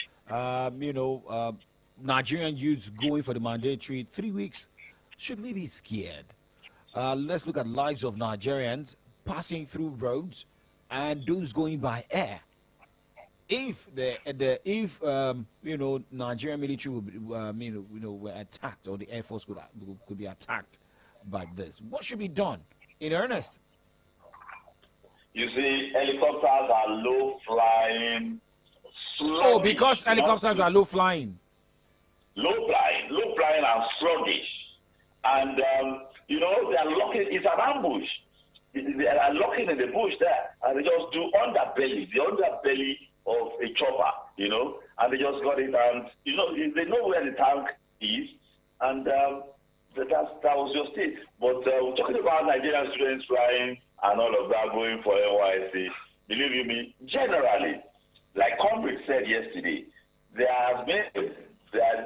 Nigerian youths going for the mandatory 3 weeks. Should we be scared? Let's look at lives of Nigerians passing through roads and those going by air. If Nigerian military were attacked, or the Air Force could be attacked by this, what should be done in earnest? You see, helicopters are low flying. Oh, because helicopters are low flying. Low flying and sluggish. And, they are locking, it's an ambush. They are locking in the bush there, and they just do the underbelly of a chopper, and they just got it, and, they know where the tank is, and that was just it. But we're talking about Nigerian students flying and all of that, going for NYSC. Believe you me, generally, like Comrade said yesterday, there has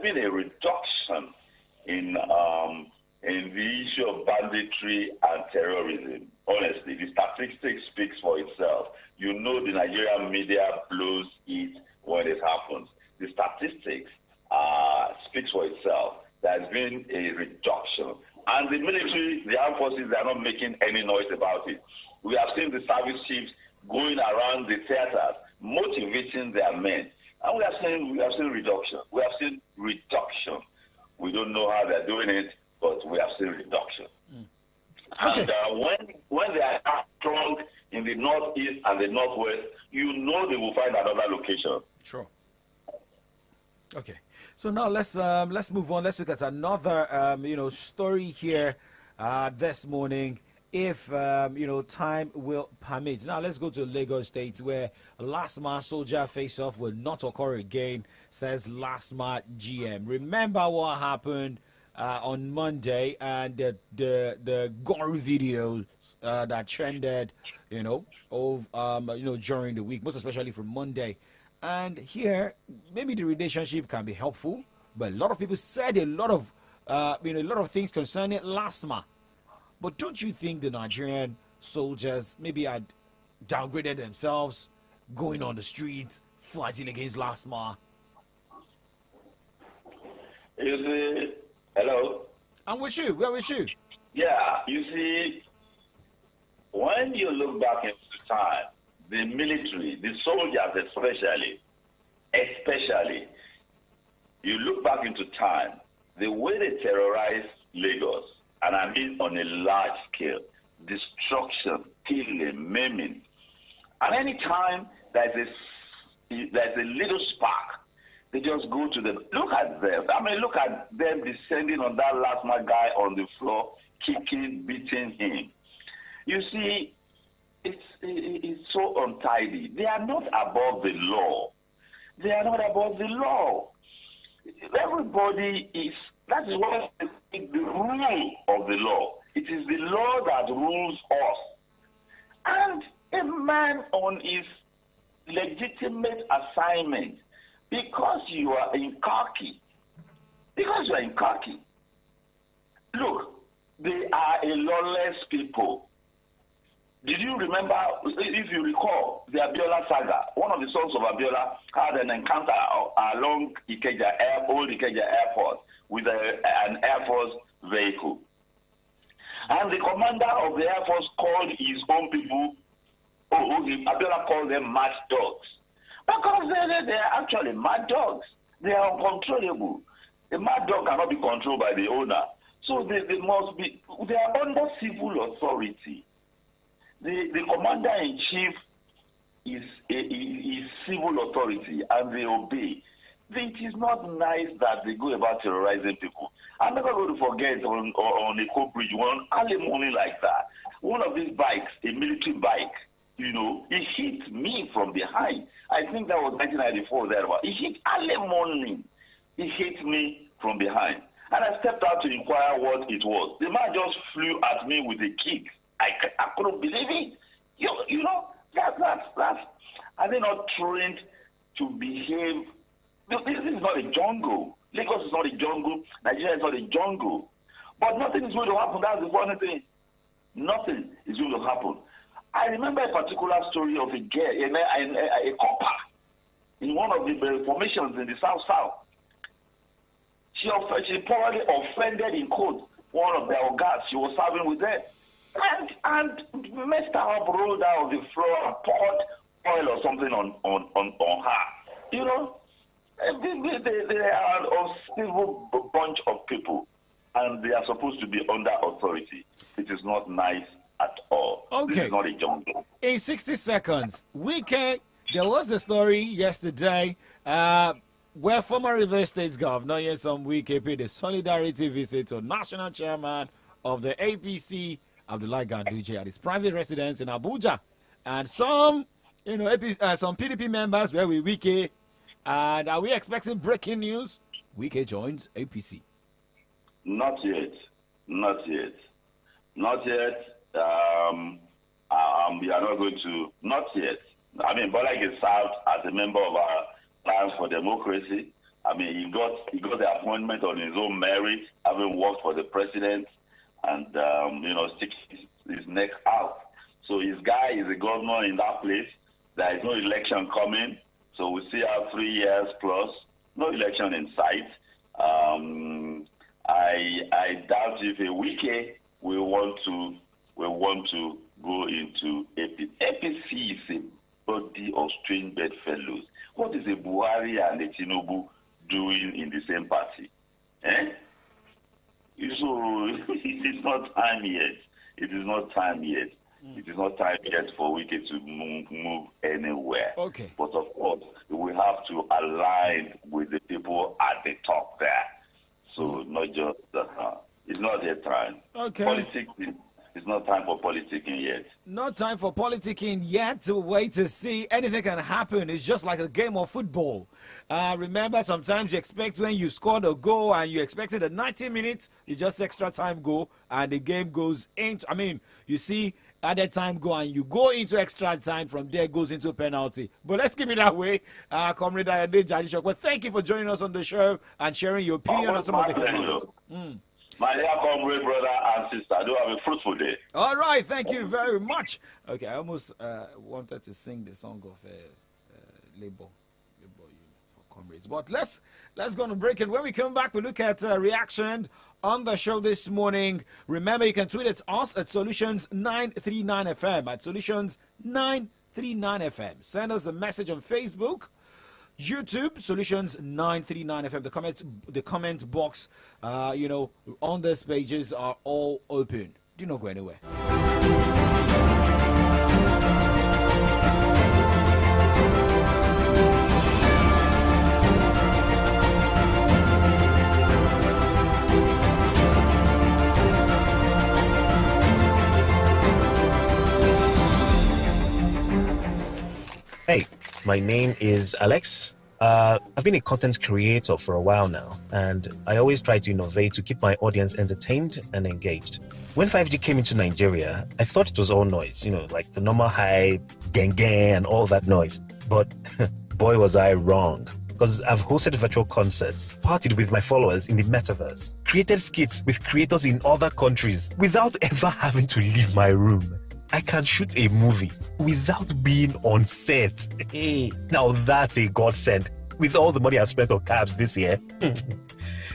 been a reduction in the issue of banditry and terrorism. Honestly, the statistics speaks for itself. You know the Nigerian media blows it when it happens. The statistics speaks for itself. There's been a reduction. And the military, the armed forces, they are not making any noise about it. We have seen the service chiefs going around the theaters, motivating their men. And we have seen reduction. We have seen reduction. We don't know how they're doing it, but we have seen reduction. Okay. And when they are strong in the northeast and the northwest, you know they will find another location. Sure. Okay. So now let's move on. Let's look at another story here this morning, if time will permit. Now let's go to Lagos State, where Lasma soldier face-off will not occur again, says Lasma GM. Remember what happened on Monday, and the gore videos that trended, during the week, most especially from Monday. And here, maybe the relationship can be helpful, but a lot of people said a lot of things concerning Lasma. But don't you think the Nigerian soldiers maybe had downgraded themselves, going on the street, fighting against Lasma? You see, hello? I'm with you. We're with you. Yeah, you see, when you look back into time, the military, the soldiers especially, you look back into time, the way they terrorize Lagos, and I mean on a large scale, destruction, killing, maiming. And any time there's a little spark, they just go to them. Look at them. I mean, look at them descending on that Lasma guy on the floor, kicking, beating him. You see, it's so untidy. They are not above the law. They are not above the law. Everybody is, that is why it's the rule of the law. It is the law that rules us. And a man on his legitimate assignment, because you are in khaki, look, They are a lawless people. Did you remember, if you recall, the Abiola saga? One of the sons of Abiola had an encounter along old Ikeja Airport with an Air Force vehicle. And the commander of the Air Force called his own people, Abiola called them mad dogs. Because they are actually mad dogs. They are uncontrollable. A mad dog cannot be controlled by the owner. So they are under civil authority. The commander-in-chief is civil authority and they obey. It is not nice that they go about terrorizing people. I'm never going to forget on Eko Bridge, one early morning like that, one of these bikes, a military bike, it hit me from behind. I think that was 1994 thereabout. It hit early morning. It hit me from behind. And I stepped out to inquire what it was. The man just flew at me with a kick. I couldn't believe it. That's are they not trained to behave? This is not a jungle. Lagos is not a jungle. Nigeria is not a jungle. But nothing is going to happen. That's the funny thing. Nothing is going to happen. I remember a particular story of a girl, a copper, in one of the formations in the South. She probably offended in court one of their guards she was serving with them. And messed her up, rolled out of the floor and poured oil or something on her. They are a civil bunch of people, and they are supposed to be under authority. It is not nice at all. Okay. This is not a jungle. In 60 seconds, there was a story yesterday where former Rivers State Governor Nyesom Wike paid a solidarity visit to National Chairman of the APC, Abdullahi Ganduje, at his private residence in Abuja. And some PDP members were with Wike. And are we expecting breaking news? Wike joins APC. Not yet. Not yet. We are not going to. Not yet. I mean, Bola is served as a member of our Alliance for Democracy. I mean, he got the appointment on his own merit, having worked for the president, and stick his neck out. So his guy is a governor in that place. There is no election coming, so we see our 3 years plus, no election in sight. I doubt if a Wike will want to go into APC. APC is a body of strange bedfellows. What is a Buhari and a Tinubu doing in the same party? So it is not time yet. It is not time yet. It is not time yet for Wike to move anywhere. Okay. But of course, we have to align with the people at the top there. So not just it's not their time. Okay. Politics. It's not time for politicking yet. Not time for politicking yet. To wait to see. Anything can happen. It's just like a game of football. Remember, sometimes you expect when you scored a goal and you expected a 90 minutes, you just extra time goal and the game goes into. I mean, you see added time go and you go into extra time. From there goes into penalty. But let's keep it that way. Comrade Ayade Jadishok. Well, thank you for joining us on the show and sharing your opinion on some of the headlines. My dear comrade, brother and sister, do have a fruitful day. All right, thank you very much. Okay, I almost wanted to sing the song of Labour for comrades. But let's go on a break, and when we come back, we look at reaction on the show this morning. Remember, you can tweet at us at Solutions939FM, at Solutions939FM. Send us a message on Facebook, YouTube, Solutions 939 FM. The comment box, on these pages are all open. Do not go anywhere. Hey, my name is Alex. I've been a content creator for a while now, and I always try to innovate to keep my audience entertained and engaged. When 5G came into Nigeria, I thought it was all noise, like the normal hype, gang, and all that noise. But boy, was I wrong. because I've hosted virtual concerts, partied with my followers in the metaverse, created skits with creators in other countries without ever having to leave my room. I can shoot a movie without being on set. Hey, now that's a godsend. With all the money I've spent on cabs this year.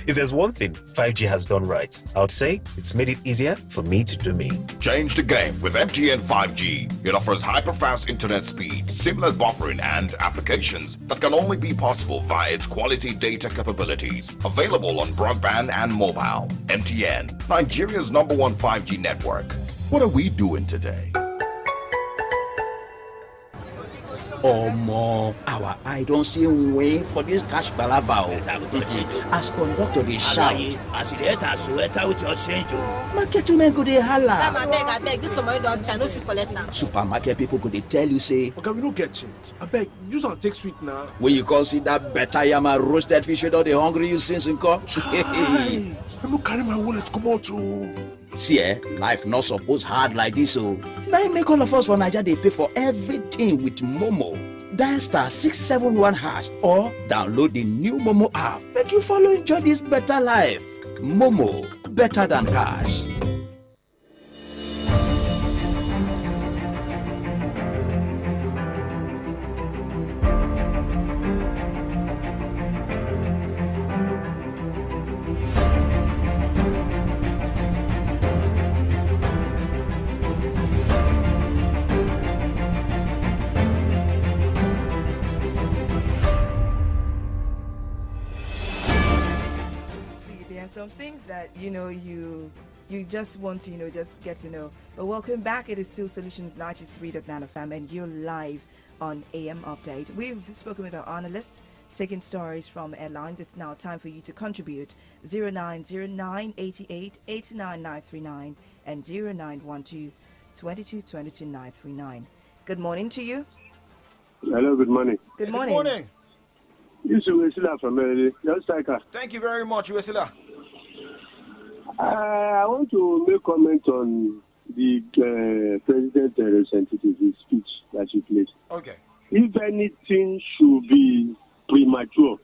If there's one thing 5G has done right, I would say it's made it easier for me to do me. Change the game with MTN 5G. It offers hyper-fast internet speed, seamless buffering, and applications that can only be possible via its quality data capabilities. Available on broadband and mobile. MTN, Nigeria's #1 5G network. What are we doing today? Omo, our eye don't see way for this cash palava. As conductor dey shout. As you enter, so enter with your change. Market women go dey holla. I beg, this somebody don't I know if you collect now. Supermarket people go dey tell you say, okay, we don't get change. I beg, use and take sweet now. When you come see that better yama roasted fish wey don dey hungry you since in come. I don't carry my wallet come out too. See, life not supposed hard like this, so now make all of us for Nigeria they pay for everything with Momo. Dial *671# or download the new Momo app. Make you follow enjoy this better life. Momo, better than cash. Some things that you just want to just get to know. But welcome back. It is still Solutions 93.9 FM, and you're live on AM Update. We've spoken with our analyst, taking stories from airlines. It's now time for you to contribute. 0909 88 89939 and 0912 22 22 939. Good morning to you. Hello. Good morning. Good morning. Good morning. This is Uesila from Just Striker. Thank you very much, Uesila. I want to make comment on the president representative speech that he played. Okay. If anything should be premature,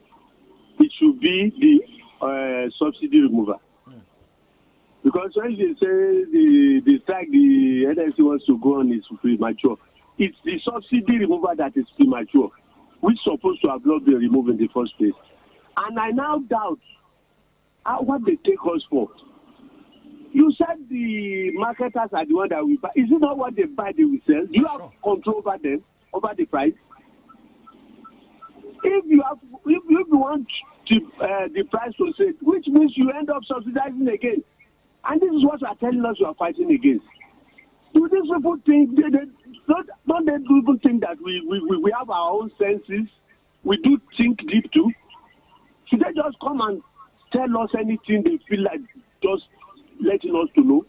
it should be the subsidy remover. Because when they say the strike the NSC wants to go on is premature, it's the subsidy remover that is premature, which is supposed to have not been removed in the first place. And I now doubt what they take us for. You said the marketers are the one that will buy. Is it not what they buy, they will sell? Do you have control over them, over the price? If you want the price to sell, which means you end up subsidizing again. And this is what you are telling us you are fighting against. Do these people think, don't they even think that we have our own senses? We do think deep too? Should they just come and tell us anything they feel like just letting us to know?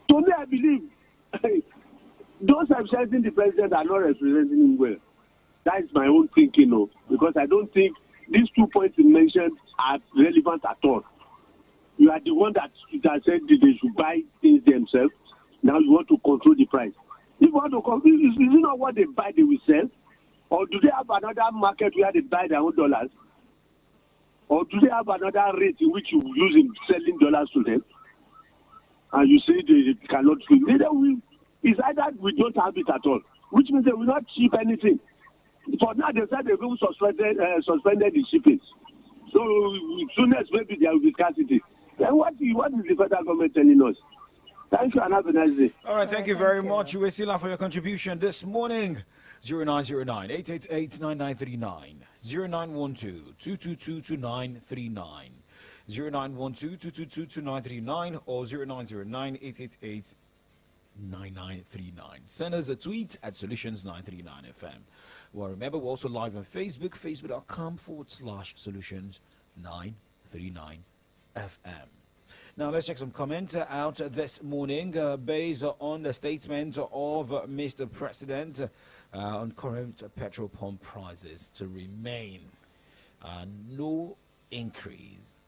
To me, I believe those representing the president are not representing him well. That is my own thinking, because I don't think these 2 points you mentioned are relevant at all. You are the one that said they should buy things themselves. Now you want to control the price. If you want to control, is it not what they buy they will sell? Or do they have another market where they buy their own dollars? Or do they have another rate in which you use in selling dollars to them? And you say they cannot swim. It's either we don't have it at all, which means they will not ship anything. For now, they said they've even suspended the shipping. So soon as maybe there will be scarcity. Then what is the federal government telling us? Thank you and have a nice day. All right, thank you very much, Uesila, for your contribution this morning. 0909 888 9939 0912 222 2939 0912 222 2939 or 0909 888 9939. Send us a tweet at Solutions939FM. Well, remember, we're also live on Facebook, facebook.com/Solutions939FM. Now, let's check some comments out this morning based on the statement of Mr. President on current petrol pump prices to remain no increase.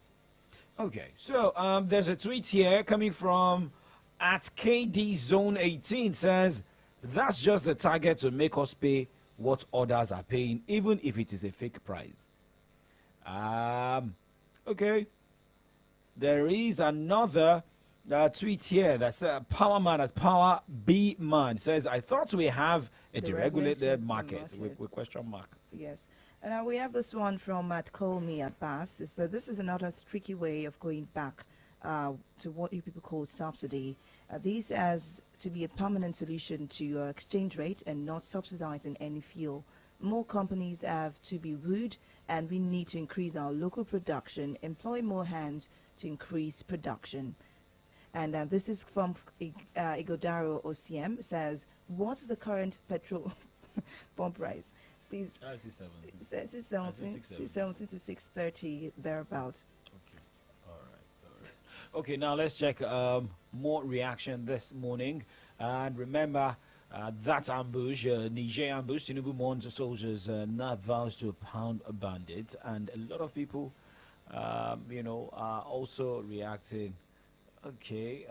Okay, so there's a tweet here coming from at KD Zone 18 says, that's just the target to make us pay what others are paying, even if it is a fake price. Okay. There is another tweet here that says Powerman at Power B Man says, I thought we have a deregulated market with question mark. Yes. And we have this one from at Call Me Abbas. This is another tricky way of going back to what you people call subsidy. This has to be a permanent solution to exchange rate and not subsidizing any fuel. More companies have to be wooed, and we need to increase our local production, employ more hands to increase production. And this is from Igodaro OCM. Says, what is the current petrol pump price? Please. 670 to 630 thereabout. Okay, now let's check more reaction this morning. And remember that ambush, Niger ambush, Tinubu mourns soldiers, not vows to pound a bandit. And a lot of people, are also reacting. Okay,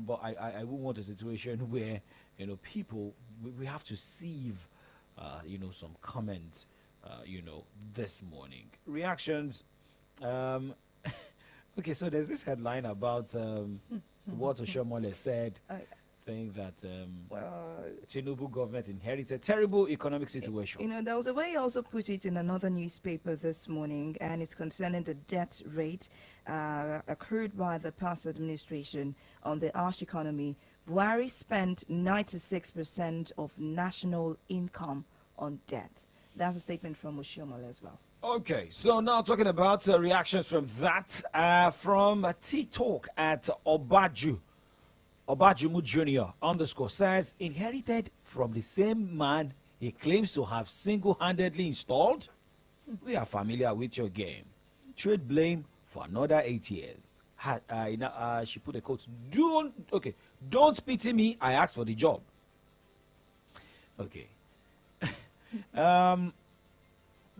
but I would want a situation where, people, we have to sieve, some comments, this morning. Reactions. Okay, so there's this headline about what Oshomole said, saying that Tinubu government inherited terrible economic situation. There was a way he also put it in another newspaper this morning, and it's concerning the debt rate accrued by the past administration on the harsh economy. Buhari spent 96% of national income on debt. That's a statement from Oshomole as well. Okay, so now talking about reactions from that, from T-Talk at Obajumu Jr. _ says, inherited from the same man he claims to have single-handedly installed? We are familiar with your game. Trade blame for another 8 years. She put a quote, don't pity me, I asked for the job. Okay.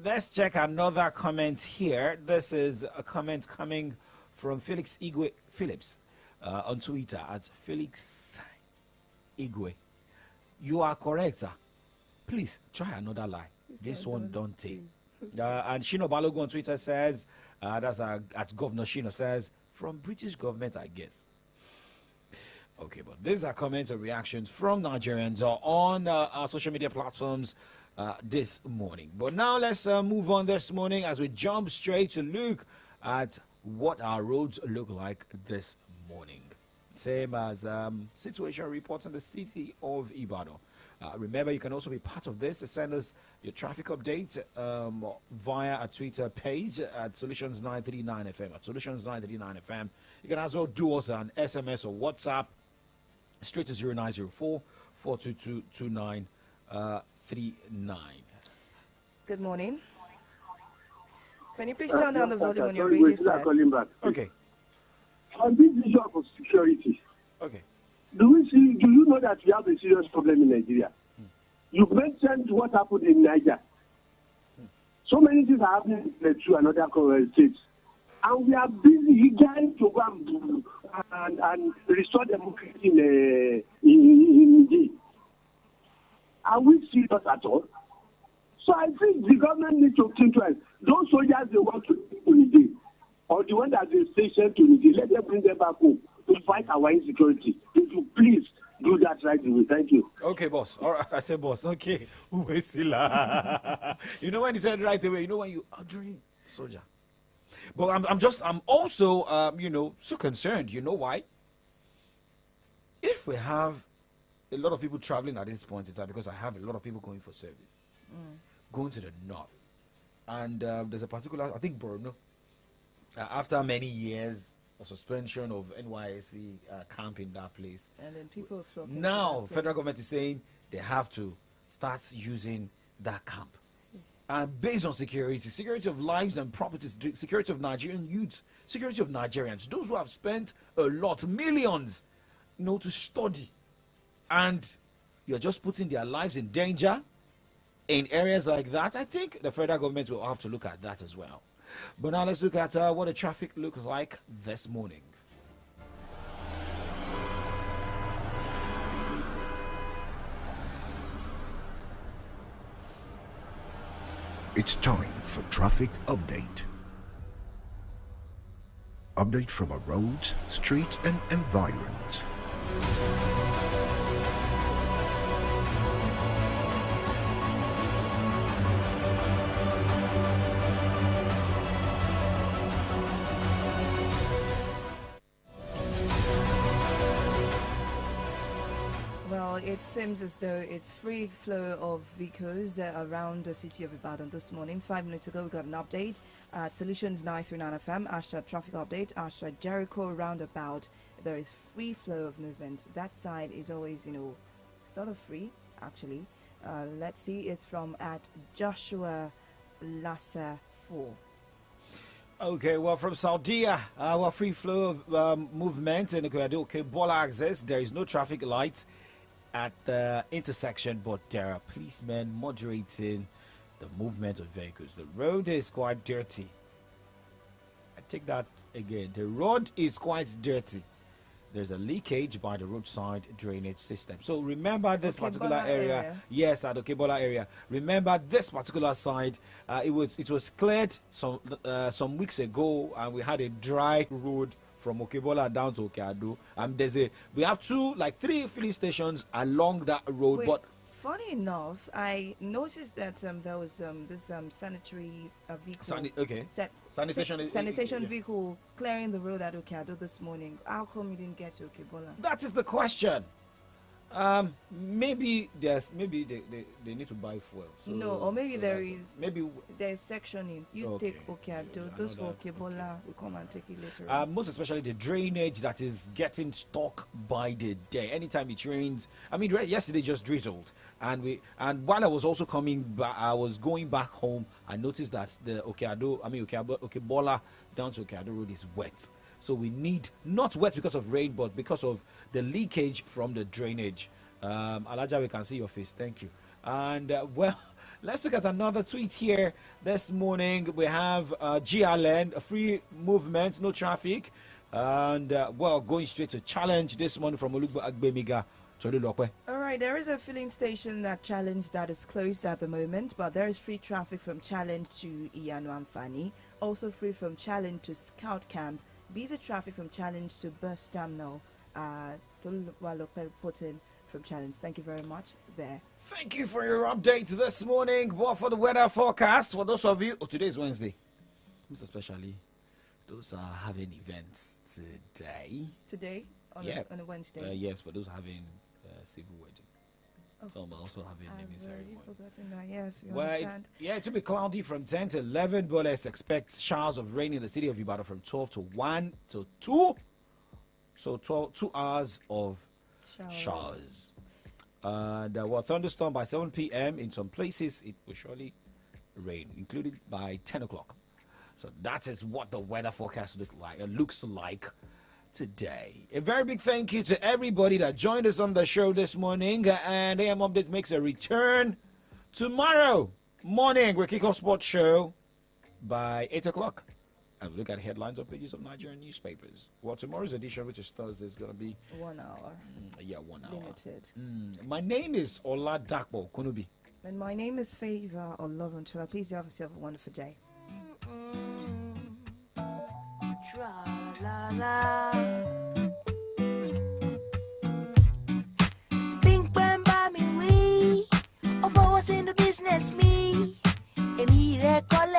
Let's check another comment here. This is a comment coming from Felix Igwe Phillips on Twitter at Felix Igwe. You are correct, sir. Please try another lie. This one don't take. And Shino Balogun on Twitter says, that's at Governor Shino says, from British government, I guess. Okay, but these are comments and reactions from Nigerians on our social media platforms this morning. But now let's move on this morning as we jump straight to look at what our roads look like this morning. Same as situation reports in the city of Ibadan. Remember, you can also be part of this. Send us your traffic update via a Twitter page at Solutions939FM. At Solutions939FM. You can as well do us an SMS or WhatsApp straight to 0904 422 2939. Good morning. Can you please turn down the volume on your radio set? Okay. On this issue of security, okay. Do you know that we have a serious problem in Nigeria? You mentioned what happened in Niger. So many things are happening to another states. And we are busy trying to go and restore democracy in Niger. Are we serious at all? So I think the government needs to think twice. Those soldiers they want to Niger, or the one that they stationed to Niger, let them bring them back home to fight our insecurity. If you please do that right away. Thank you. Okay, boss. All right, I said boss. Okay. You know when he said right away, you know when you are doing soldier. But I'm also so concerned. You know why? If we have a lot of people traveling at this point in time, because I have a lot of people going for service, going to the north, and there's a particular, I think Borno, after many years of suspension of NYSC camp in that place, and then people now federal government is saying they have to start using that camp. And based on security of lives and properties, security of Nigerian youths, security of Nigerians, those who have spent a lot, millions, to study. And you're just putting their lives in danger in areas like that. I think the federal government will have to look at that as well. But now let's look at what the traffic looks like this morning. It's time for traffic update. Update from our roads, streets, and environment. Well, it seems as though it's free flow of vehicles around the city of Ibadan this morning. 5 minutes ago, we got an update at Solutions 939 FM, hashtag traffic update, hashtag Jericho roundabout. There is free flow of movement. That side is always, sort of free, actually. Let's see, it's from at Joshua Lassa 4. Okay, well, from Saudi, our free flow of movement in the Bola access. There is no traffic lights at the intersection, but there are policemen moderating the movement of vehicles. The road is quite dirty. I take that again. The road is quite dirty. There's a leakage by the roadside drainage system. So remember this particular area. Yes, at the Okebola area. Remember this particular side. It was cleared some weeks ago, and we had a dry road from Okebola down to Okeado. We have three filling stations along that road. Wait, but funny enough, I noticed that there was this sanitary vehicle. Sanitation vehicle clearing the road at Okeado this morning. How come you didn't get to Okebola? That is the question. Maybe they need to buy fuel. So no, or maybe there's sectioning. You Okay. take Okeado, those for Okebola will come and take it later on. Most especially the drainage that is getting stuck by the day. Anytime it rains, yesterday just drizzled, and while I was also coming back, I was going back home. I noticed that the Okebola down to Okeado road is wet. So we need, not wet because of rain, but because of the leakage from the drainage. Alaja, we can see your face. Thank you. And, let's look at another tweet here. This morning, we have GLN, a free movement, no traffic. And, going straight to Challenge this morning from Olugbo Agbemiga. All right, there is a filling station at Challenge that is closed at the moment, but there is free traffic from Challenge to Iyanu Amfani. Also free from Challenge to Scout Camp. Busy traffic from Challenge to Bus Terminal. Putin from Challenge. Thank you very much there. Thank you for your update this morning. Well, for the weather forecast, for those of you, today is Wednesday. Most especially those are having events today. Today? On a Wednesday? Yes, for those having civil wedding. Oh. Some also having naming ceremony. Forgotten that. Yes, we understand. It will be cloudy from 10 to 11, but let's expect showers of rain in the city of Ibadan from 12 to 1 to 2. So 2 hours of showers. And thunderstorm by 7 p.m. In some places, it will surely rain, including by 10 o'clock. So that is what the weather forecast looks like today. A very big thank you to everybody that joined us on the show this morning. And AM Update makes a return tomorrow morning. We'll kick off sports show by 8 o'clock. And look at headlines on pages of Nigerian newspapers. Well, tomorrow's edition, which is Thursday, is going to be 1 hour. 1 hour. Limited. My name is Ola Dakbo Kunubi. And my name is Favor Oloruntola. Please have yourself a wonderful day. Tra la la.